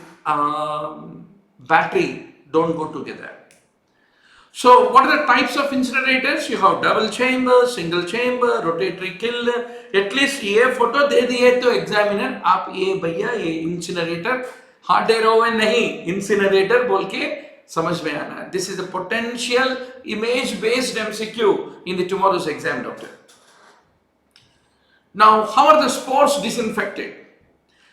battery don't go together. So what are the types of incinerators? You have double chamber, single chamber, rotatory kiln. At least ये photo दे दिए तो examiner आप ये भैया ये incinerator hot air oven नहीं incinerator बोल के समझ में आना. This is a potential image based MCQ in the tomorrow's exam, doctor. Now how are the spores disinfected?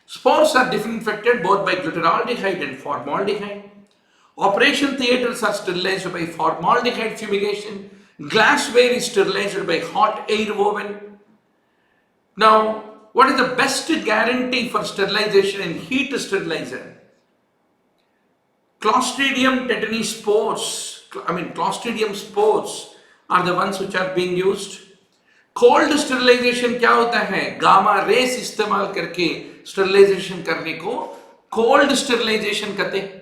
Spores are disinfected both by glutaraldehyde and formaldehyde. Operation theatres are sterilized by formaldehyde fumigation. Glassware is sterilized by hot air oven. Now, what is the best guarantee for sterilization and heat sterilizer? Clostridium tetani spores, Clostridium spores are the ones which are being used. Cold sterilization क्या होता है? Gamma rays इस्तेमाल करके sterilization करने को cold sterilization कहते हैं.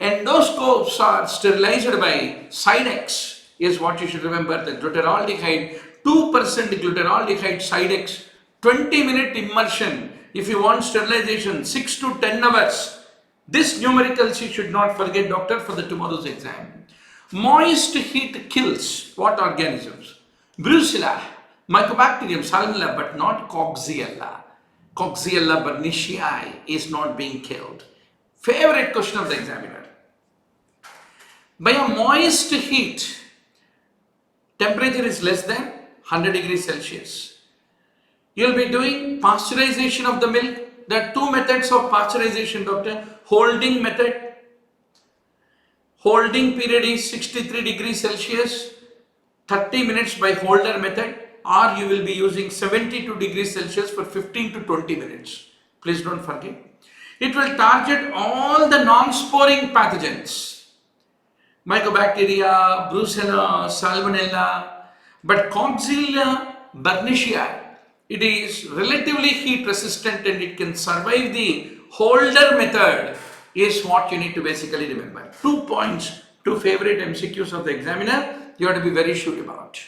Endoscopes are sterilized by Sidex is what you should remember. The glutaraldehyde, 2% glutaraldehyde Sidex, 20-minute immersion. If you want sterilization, 6 to 10 hours. This numericals you should not forget, doctor, for the tomorrow's exam. Moist heat kills what organisms? Brucella, Mycobacterium, Salmonella, but not Coxiella. Coxiella burnicii is not being killed. Favorite question of the examiner. By a moist heat, temperature is less than 100 degrees Celsius. You will be doing pasteurization of the milk. There are two methods of pasteurization, doctor. Holding method. Holding period is 63 degrees Celsius, 30 minutes by holder method, or you will be using 72 degrees Celsius for 15 to 20 minutes. Please don't forget. It will target all the non-sporing pathogens. Mycobacteria, Brucella, Salmonella, but Coxiella burnicii, it is relatively heat resistant and it can survive the holder method is what you need to basically remember. 2 points, 2 favorite MCQs of the examiner you have to be very sure about.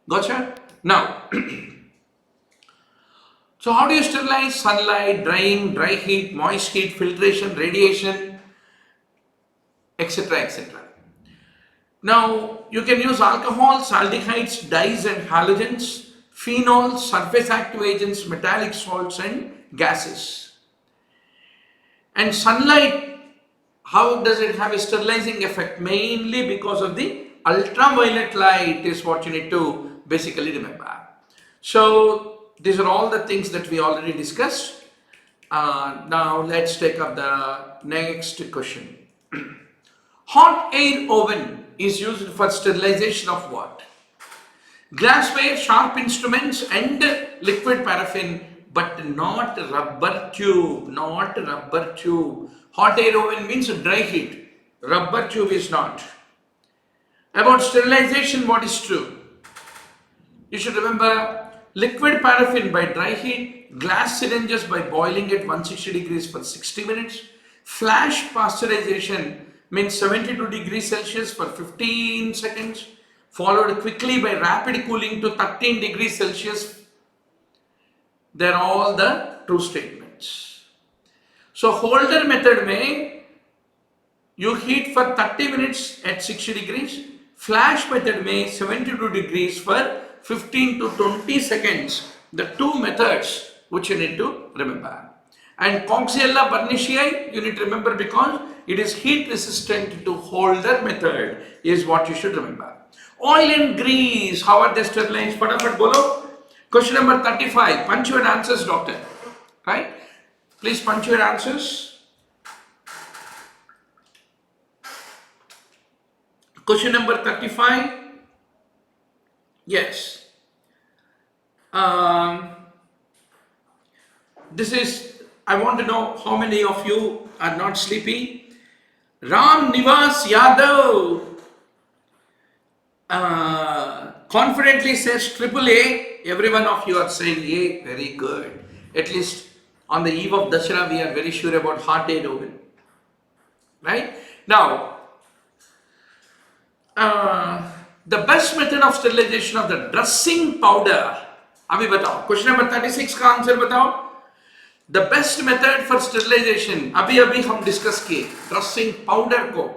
Gotcha? Now, so how do you sterilize? Sunlight, drying, dry heat, moist heat, filtration, radiation, etc., etc. Now, you can use alcohols, aldehydes, dyes and halogens, phenols, surface active agents, metallic salts and gases. And sunlight, how does it have a sterilizing effect? Mainly because of the ultraviolet light is what you need to basically remember. So, these are all the things that we already discussed. Now let's take up the next question. Hot air oven is used for sterilization of what? Glassware, sharp instruments and liquid paraffin, but not rubber tube, not rubber tube. Hot air oven means dry heat. Rubber tube is not. About sterilization, what is true? You should remember liquid paraffin by dry heat, glass syringes by boiling at 160 degrees for 60 minutes, flash pasteurization means 72 degrees Celsius for 15 seconds, followed quickly by rapid cooling to 13 degrees Celsius. They are all the true statements. So holder method mein you heat for 30 minutes at 60 degrees, flash method mein 72 degrees for 15 to 20 seconds. The two methods which you need to remember. And Coxiella burnisii you need to remember because it is heat resistant to holder method is what you should remember. Oil and grease, how are they sterilized? Fatafat bolo. Question number 35. Punch your answers, doctor. Right? Please punch your answers. Question number 35. Yes. This is, I want to know how many of you are not sleepy. Ram Nivas Yadav confidently says triple A. Every one of you are saying A. Very good. At least on the eve of Dashera, we are very sure about hot air oven. Right? Now, the best method of sterilization of the dressing powder. Abhi batao. Question number 36 का answer बताओ. The best method for sterilization. अभी हम discuss किए. Dressing powder को.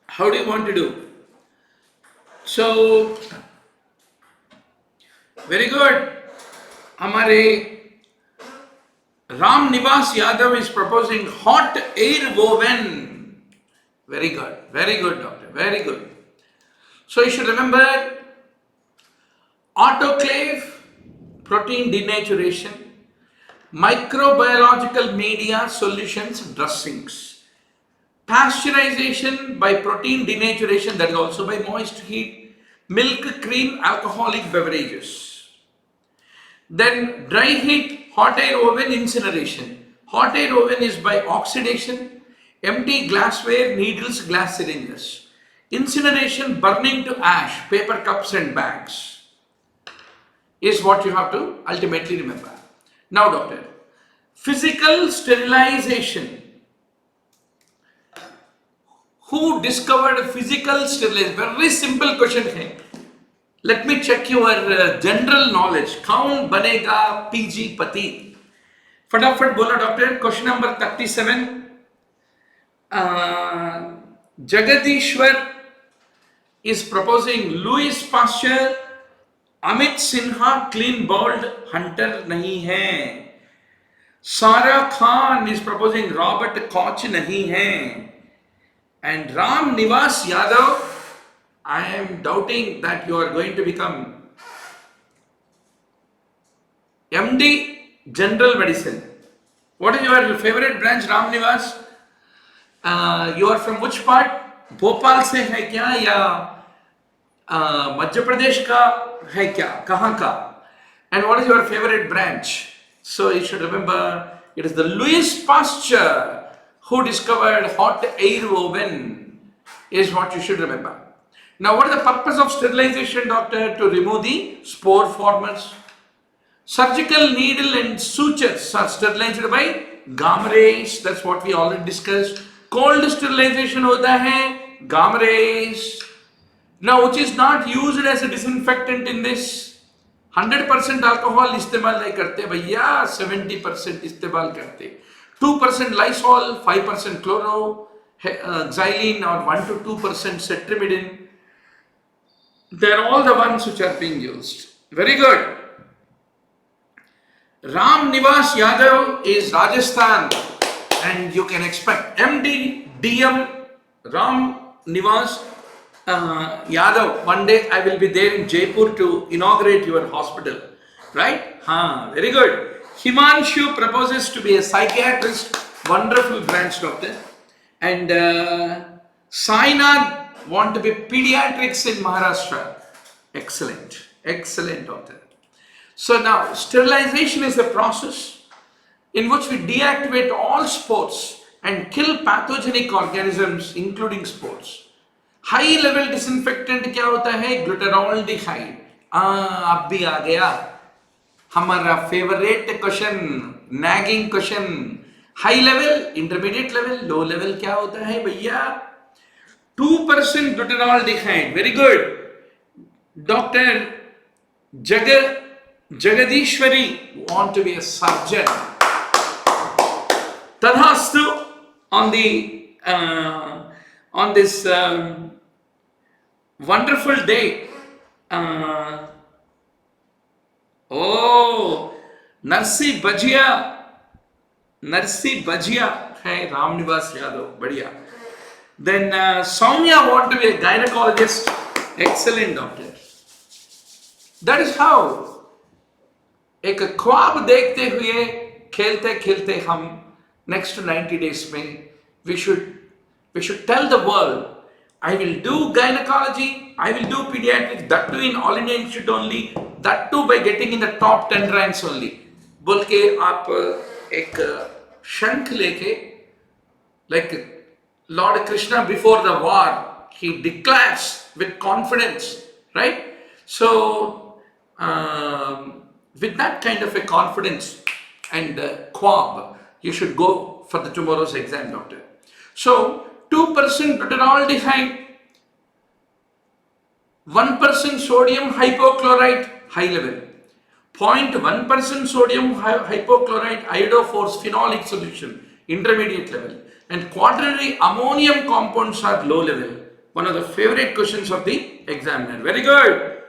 How do you want to do? So, very good. हमारे Ram Nivas Yadav is proposing hot air oven. Very good, doctor. Very good. So you should remember autoclave, protein denaturation, microbiological media solutions, dressings, pasteurization by protein denaturation, that is also by moist heat, milk, cream, alcoholic beverages. Then dry heat, hot air oven, incineration. Hot air oven is by oxidation, empty glassware, needles, glass syringes. Incineration, burning to ash, paper cups and bags is what you have to ultimately remember. Now, doctor, physical sterilization. Who discovered physical sterilization? Very simple question hai. Let me check your general knowledge. Kaun banega PG pati? Fatafat bola doctor. Question number 37. Jagadishwar is proposing Louis Pasteur. Amit Sinha clean bowled hunter nahi hai. Sara Khan is proposing Robert Koch nahi hai. And Ram Nivas Yadav, I am doubting that you are going to become MD General Medicine. What is your favorite branch, Ram Nivas? You are from which part? Bhopal से है क्या या मध्य प्रदेश का है क्या? कहाँ का? And what is your favorite branch? So you should remember it is the Louis Pasteur who discovered hot air oven is what you should remember. Now what is the purpose of sterilization, doctor? To remove the spore formers. Surgical needle and sutures are sterilized by gamma rays. That's what we already discussed. Cold sterilization hota hai gamma rays. Now which is not used as a disinfectant in this. 100% alcohol इस्तेमाल नहीं करते भैया, 70% इस्तेमाल करते. 2% Lysol, 5% chloro, xylene or 1 to 2% cetrimidine. They are all the ones which are being used. Very good. Ram Nivas Yadav is Rajasthan, and you can expect MD, DM, Ram Nivas Yadav. One day I will be there in Jaipur to inaugurate your hospital. right? Very good. Himanshu proposes to be a psychiatrist. Wonderful branch, doctor. And Sainath want to be pediatrics in Maharashtra. Excellent. Excellent, doctor. So now, sterilization is a process in which we deactivate all spores and kill pathogenic organisms, including spores. High level disinfectant क्या होता है? Glutaraldehyde. अब भी आ गया हमारा favourite question, nagging question. High level, intermediate level, low level क्या होता है भैया? 2% glutaraldehyde. Very good. Doctor Jagadishwari want to be a surgeon. Tadhastu on this wonderful day. Narsi Bhajia है Ramnivas Yadav. बढ़िया. Then Soumya want to be a gynecologist. Excellent, doctor. That is how एक ख्वाब देखते हुए खेलते खेलते हम next 90 days में we should tell the world, I will do gynecology, I will do pediatrics, that too in All India Institute only, that too by getting in the top 10 ranks only. बोल के आप एक शंख लेके, like Lord Krishna before the war, he declares with confidence, right? So with that kind of a confidence and quab, you should go for the tomorrow's exam, doctor. So 2% glutaraldehyde, 1% sodium hypochlorite, high level, 0.1% sodium hypochlorite iodophore phenolic solution, intermediate level, and quaternary ammonium compounds are low level. One of the favorite questions of the examiner. Very good.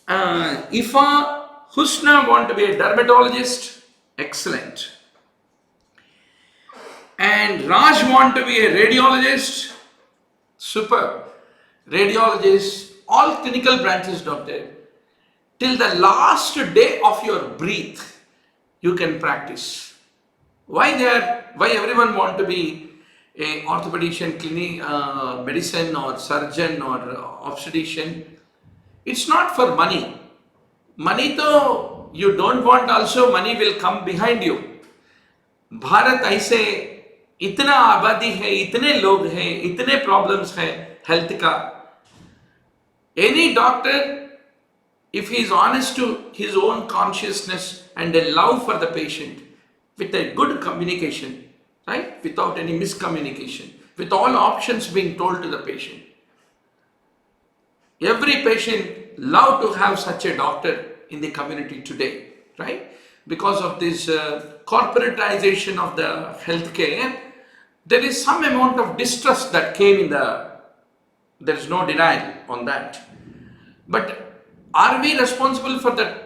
Ifa Husna want to be a dermatologist. Excellent. And Raj want to be a radiologist. Super. Radiologist, all clinical branches, doctor. Till the last day of your breath, you can practice. Why everyone want to be a orthopedician, clinic, medicine or surgeon or obstetrician? It's not for money. Money though you don't want also, money will come behind you. Bharat ऐसे इतना आबादी है, इतने लोग हैं, इतने problems हैं health का. Any doctor, if he is honest to his own consciousness and a love for the patient, with a good communication, right, without any miscommunication, with all options being told to the patient, every patient love to have such a doctor in the community today, right? Because of this corporatization of the healthcare, there is some amount of distrust that came in there is no denial on that. But are we responsible for the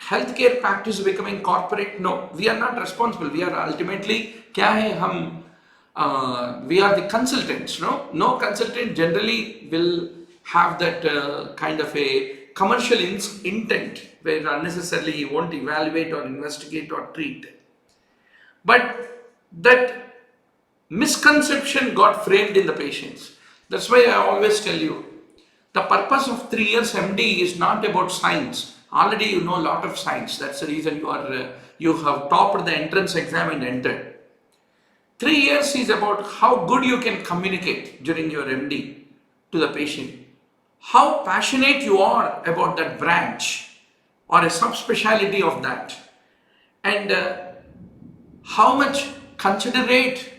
healthcare practice becoming corporate? No, we are not responsible. We are ultimately, क्या है हम, we are the consultants, no? No consultant generally will have that kind of a commercial intent where unnecessarily he won't evaluate or investigate or treat. But that misconception got framed in the patients. That's why I always tell you, the purpose of 3 years MD is not about science. Already you know a lot of science. That's the reason you have topped the entrance exam and entered. 3 years is about how good you can communicate during your MD to the patient. How passionate you are about that branch or a subspecialty of that, and how much considerate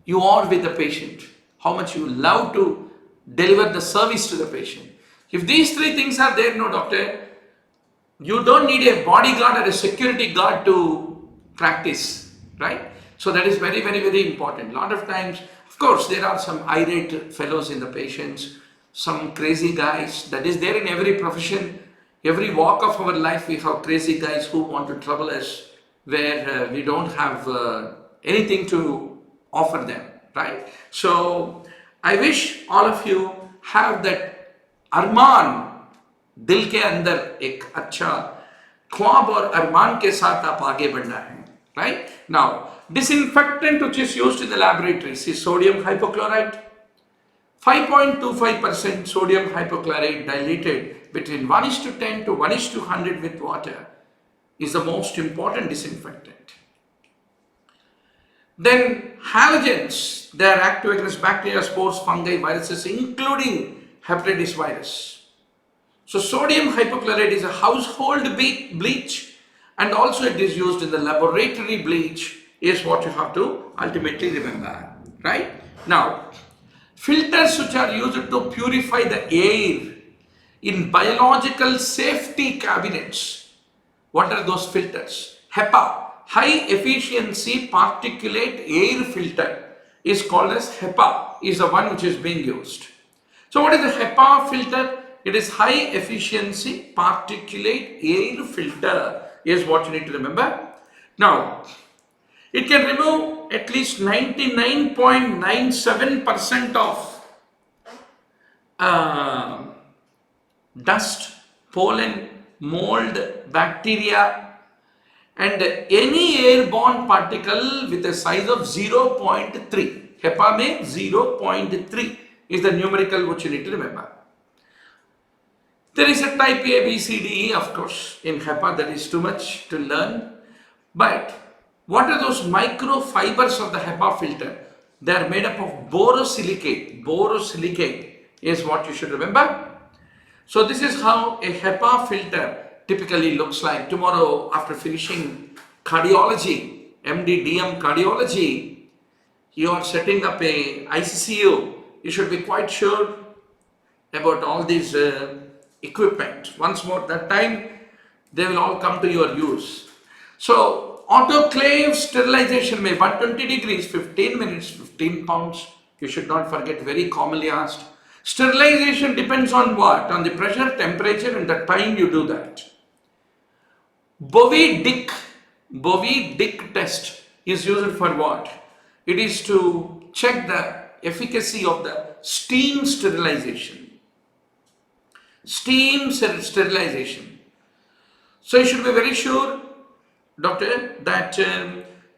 you are with the patient, how much you love to deliver the service to the patient. If these three things are there, no doctor, you don't need a bodyguard or a security guard to practice, right? So that is very, very, very important. A lot of times, of course, there are some irate fellows in the patients, some crazy guys. That is there in every profession, every walk of our life. We have crazy guys who want to trouble us, where we don't have anything to offer them, right? So I wish all of you have that arman, दिल के अंदर एक अच्छा ख्वाब और अरमान के साथ आप आगे बढ़ना है. Right? Now, disinfectant which is used in the laboratories is sodium hypochlorite. 5.25% sodium hypochlorite diluted between 1:10 to 1:100 with water is the most important disinfectant. Then halogens, they are active against bacteria, spores, fungi, viruses, including hepatitis virus. So sodium hypochlorite is a household bleach, and also it is used in the laboratory bleach, is what you have to ultimately remember. Right? Now, filters which are used to purify the air in biological safety cabinets. What are those filters? HEPA, high efficiency particulate air filter, is called as HEPA, is the one which is being used. So what is the HEPA filter? It is high efficiency particulate air filter, is what you need to remember. Now, it can remove at least 99.97% of dust, pollen, mold, bacteria, and any airborne particle with a size of 0.3. HEPA में 0.3 is the numerical which you need to remember. There is a type A, B, C, D, E, of course. In HEPA, that is too much to learn. But what are those microfibers of the HEPA filter? They are made up of borosilicate. Borosilicate is what you should remember. So this is how a HEPA filter typically looks like. Tomorrow, after finishing cardiology, MD, DM cardiology, you are setting up a ICCU. You should be quite sure about all these equipment. Once more, that time they will all come to your use. So autoclave sterilization may 120 degrees, 15 minutes, 15 pounds. You should not forget, very commonly asked. Sterilization depends on what? On the pressure, temperature, and the time you do that. Bovie-Dick test is used for what? It is to check the efficacy of the steam sterilization. Steam sterilization. So you should be very sure, doctor, that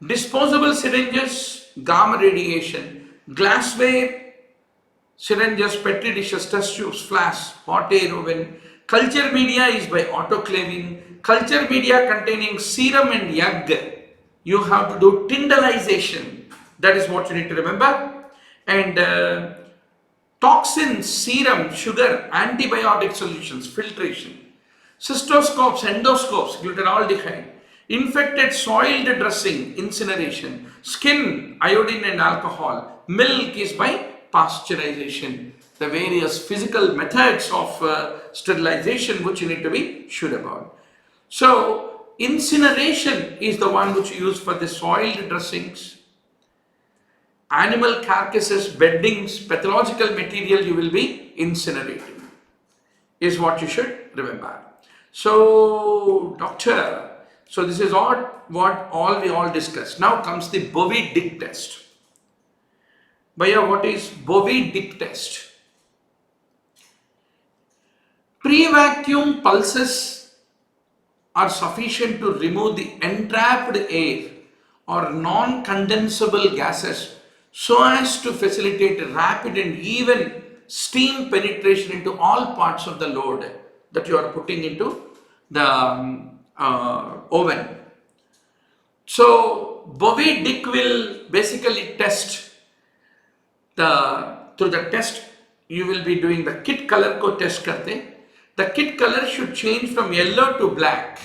disposable syringes, gamma radiation, glassware syringes, petri dishes, test tubes, flasks, hot air oven. Culture media is by autoclaving. Culture media containing serum and egg, you have to do tyndallization. That is what you need to remember. And toxins, serum, sugar, antibiotic solutions, filtration. Cystoscopes, endoscopes, glutaraldehyde. Infected soiled dressing, incineration. Skin, iodine and alcohol. Milk is by pasteurization. The various physical methods of sterilization which you need to be sure about. So, incineration is the one which you use for the soiled dressings. Animal carcasses, beddings, pathological material you will be incinerating, is what you should remember. So, doctor, so this is what we all discussed. Now comes the Bovie-Dick test. Bhaiya, what is Bovie-Dick test? Pre-vacuum pulses are sufficient to remove the entrapped air or non-condensable gases so as to facilitate rapid and even steam penetration into all parts of the load that you are putting into the oven. So Bovie-Dick will basically test through the test. You will be doing the kit color ko test karte. The kit color should change from yellow to black.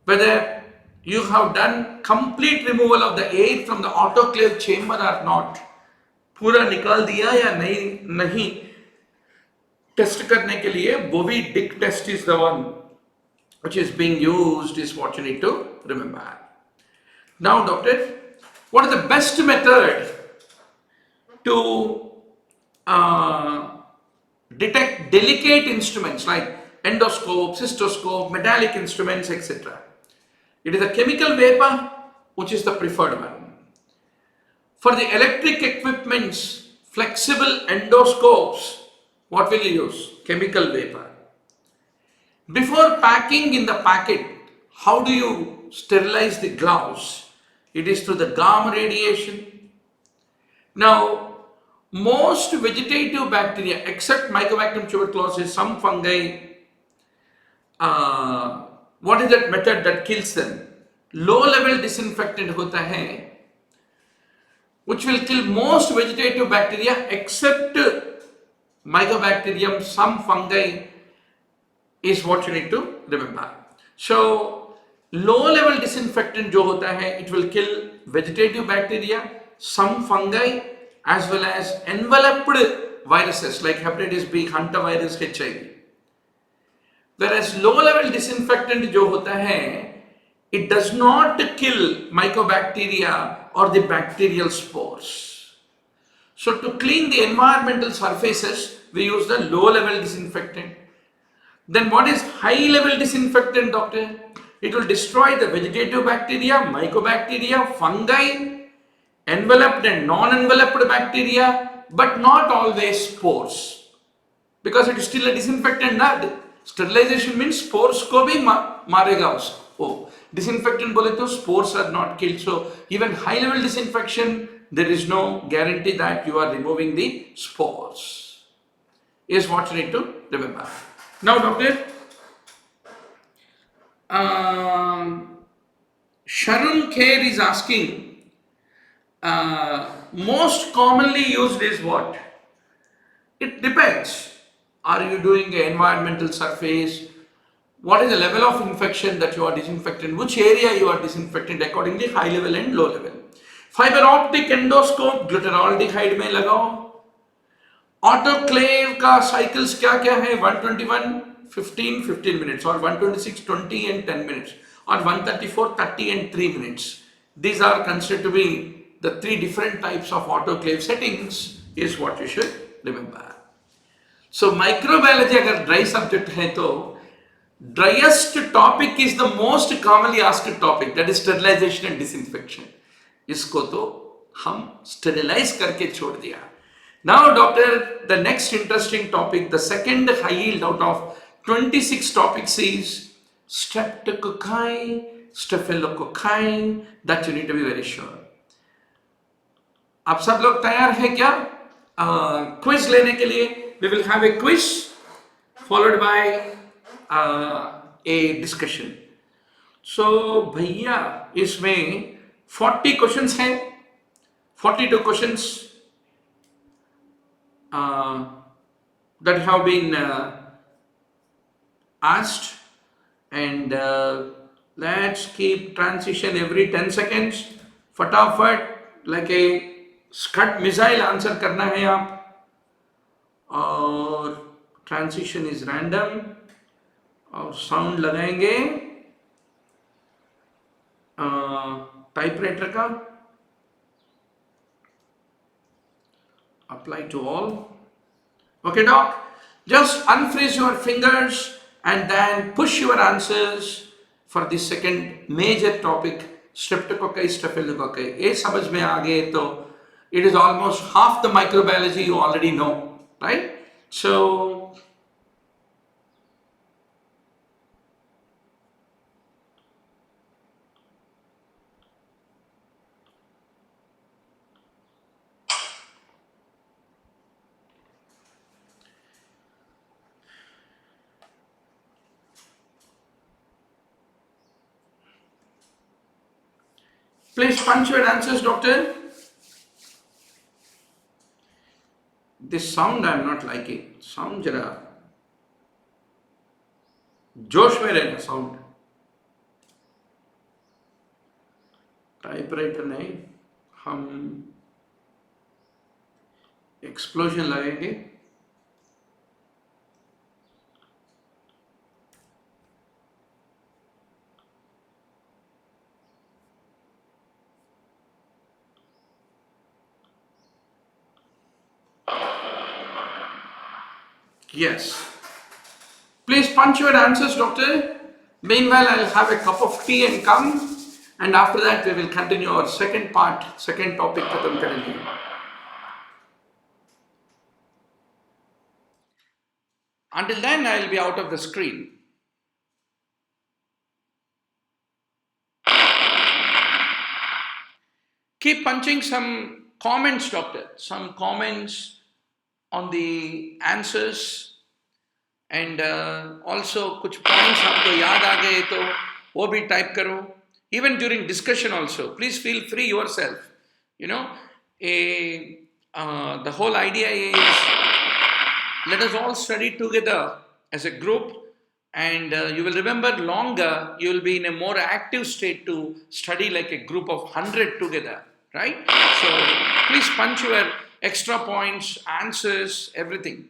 Whether you have done complete removal of the air from the autoclave chamber or not. पूरा निकाल दिया या नहीं test करने के लिए Bovie-Dick test is the one which is being used, is what you need to remember. Now, doctor, what is the best method to detect delicate instruments like endoscope, cystoscope, metallic instruments, etc.? It is a chemical vapor which is the preferred one. For the electric equipments, flexible endoscopes, what will you use? Chemical vapor. Before packing in the packet, how do you sterilize the gloves? It is through the gamma radiation. Now, most vegetative bacteria, except Mycobacterium tuberculosis, some fungi, what is that method that kills them? Low level disinfectant hota hai, which will kill most vegetative bacteria except Mycobacterium, some fungi is what you need to remember. So, low level disinfectant jo hota hai, it will kill vegetative bacteria, some fungi, as well as enveloped viruses like hepatitis B, hantavirus, HIV. Whereas low level disinfectant जो होता है, it does not kill mycobacteria or the bacterial spores. So to clean the environmental surfaces, we use the low level disinfectant. Then what is high level disinfectant, doctor? It will destroy the vegetative bacteria, mycobacteria, fungi, enveloped and non-enveloped bacteria, but not always spores. Because it is still a disinfectant. ना sterilization means spores को भी मारेगा उसको. Disinfectant बोले तो spores are not killed. So even high level disinfection, there is no guarantee that you are removing the spores. Is what you need to remember. Now, doctor, Sharun Khair is asking, most commonly used is what? It depends. Are you doing an environmental surface? What is the level of infection that you are disinfecting? Which area you are disinfecting accordingly, high level and low level. Fiber optic endoscope, glutaraldehyde में लगाओ. Autoclave का cycles क्या है? 121, 15, 15 minutes, or 126, 20 and 10 minutes, or 134, 30 and 3 minutes. These are considered to be the three different types of autoclave settings, is what you should remember. So microbiology अगर dry subject है तो driest topic is the most commonly asked topic, that is sterilization and disinfection. इसको तो हम sterilize करके छोड़ दिया. Now doctor, the next interesting topic, the second high yield out of 26 topics is streptococci, staphylococci, that you need to be very sure. आप सब लोग तैयार हैं क्या क्विज लेने के लिए? We will have a quiz followed by a discussion. So भैया इसमें 40 questions हैं, 42 questions that have been asked, and let's keep transition every 10 seconds. फटाफट like a scud missile answer करना है आप. और ट्रांजिशन इज रैंडम और साउंड लगाएंगे टाइपराइटर का. Apply to all. Okay doc, just unfreeze your fingers and then push your answers for the second major topic, streptococci, staphylococci. ये समझ में आ गए तो it is almost half the microbiology you already know, right? So please punch your answers, doctor. This sound I am not liking. Sound जरा जोश में रहना. Sound typewriter नहीं, हम एक्सप्लोजन लगाएंगे. Yes. Please punch your answers, doctor. Meanwhile, I'll have a cup of tea and come, and after that we will continue our second part, second topic. Until then, I'll be out of the screen. Keep punching some comments, doctor. Some comments on the answers. And also कुछ points आपको याद आ गए तो वो भी type करो. Even during discussion also, please feel free yourself. You know, the whole idea is let us all study together as a group, and you will remember longer. You will be in a more active state to study like a group of 100 together, right? So please punch your extra points, answers, everything.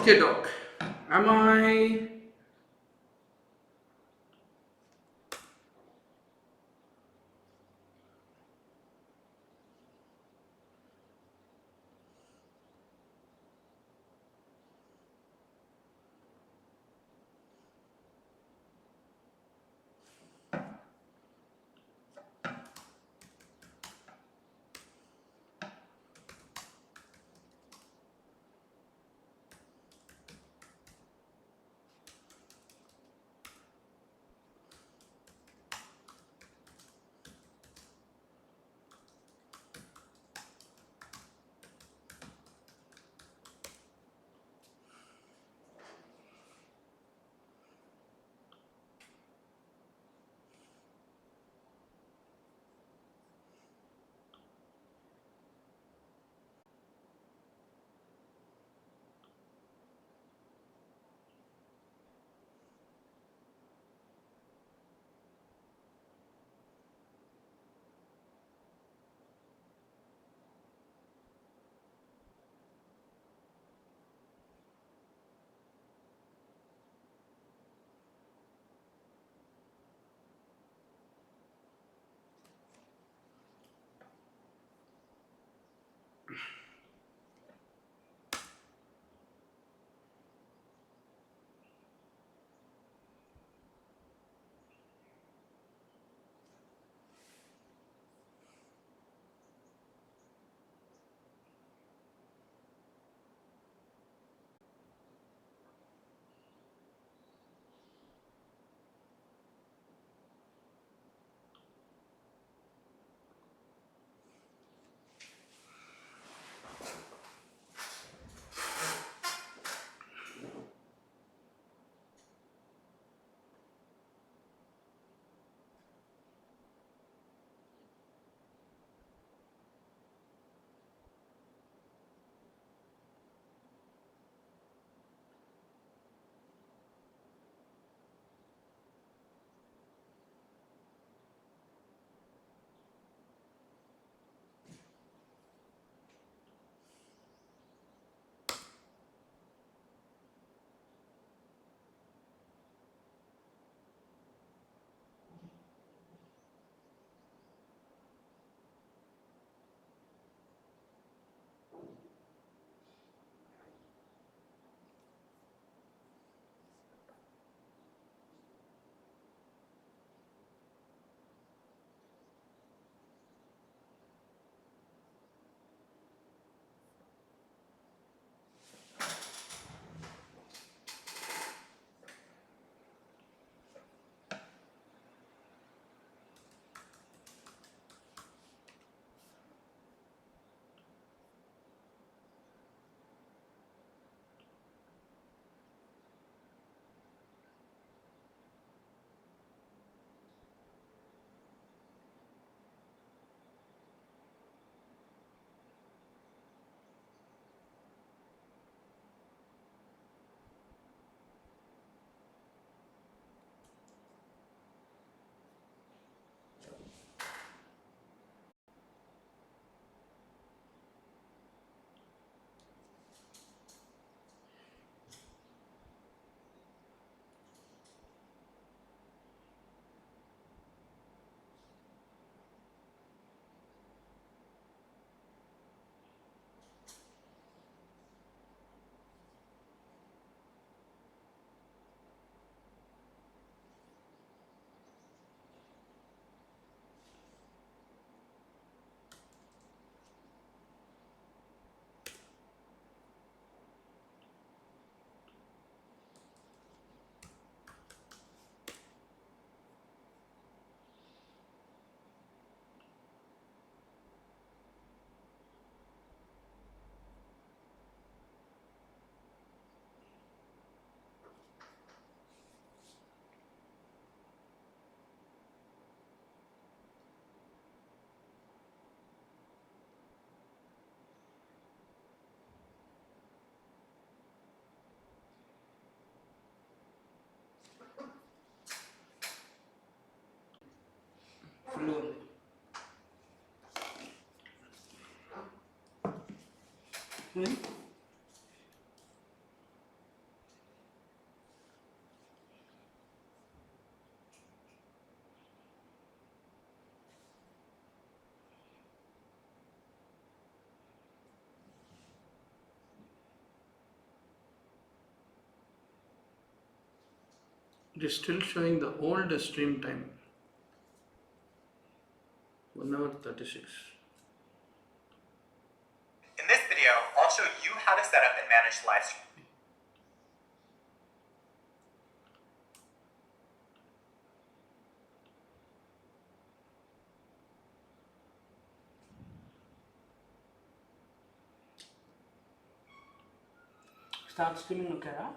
Okay, doc. Am I? Floor. Hmm? It is still showing the old stream time. 1 hour 36. In this video, I'll show you how to set up and manage live stream. Start streaming నొక్కారా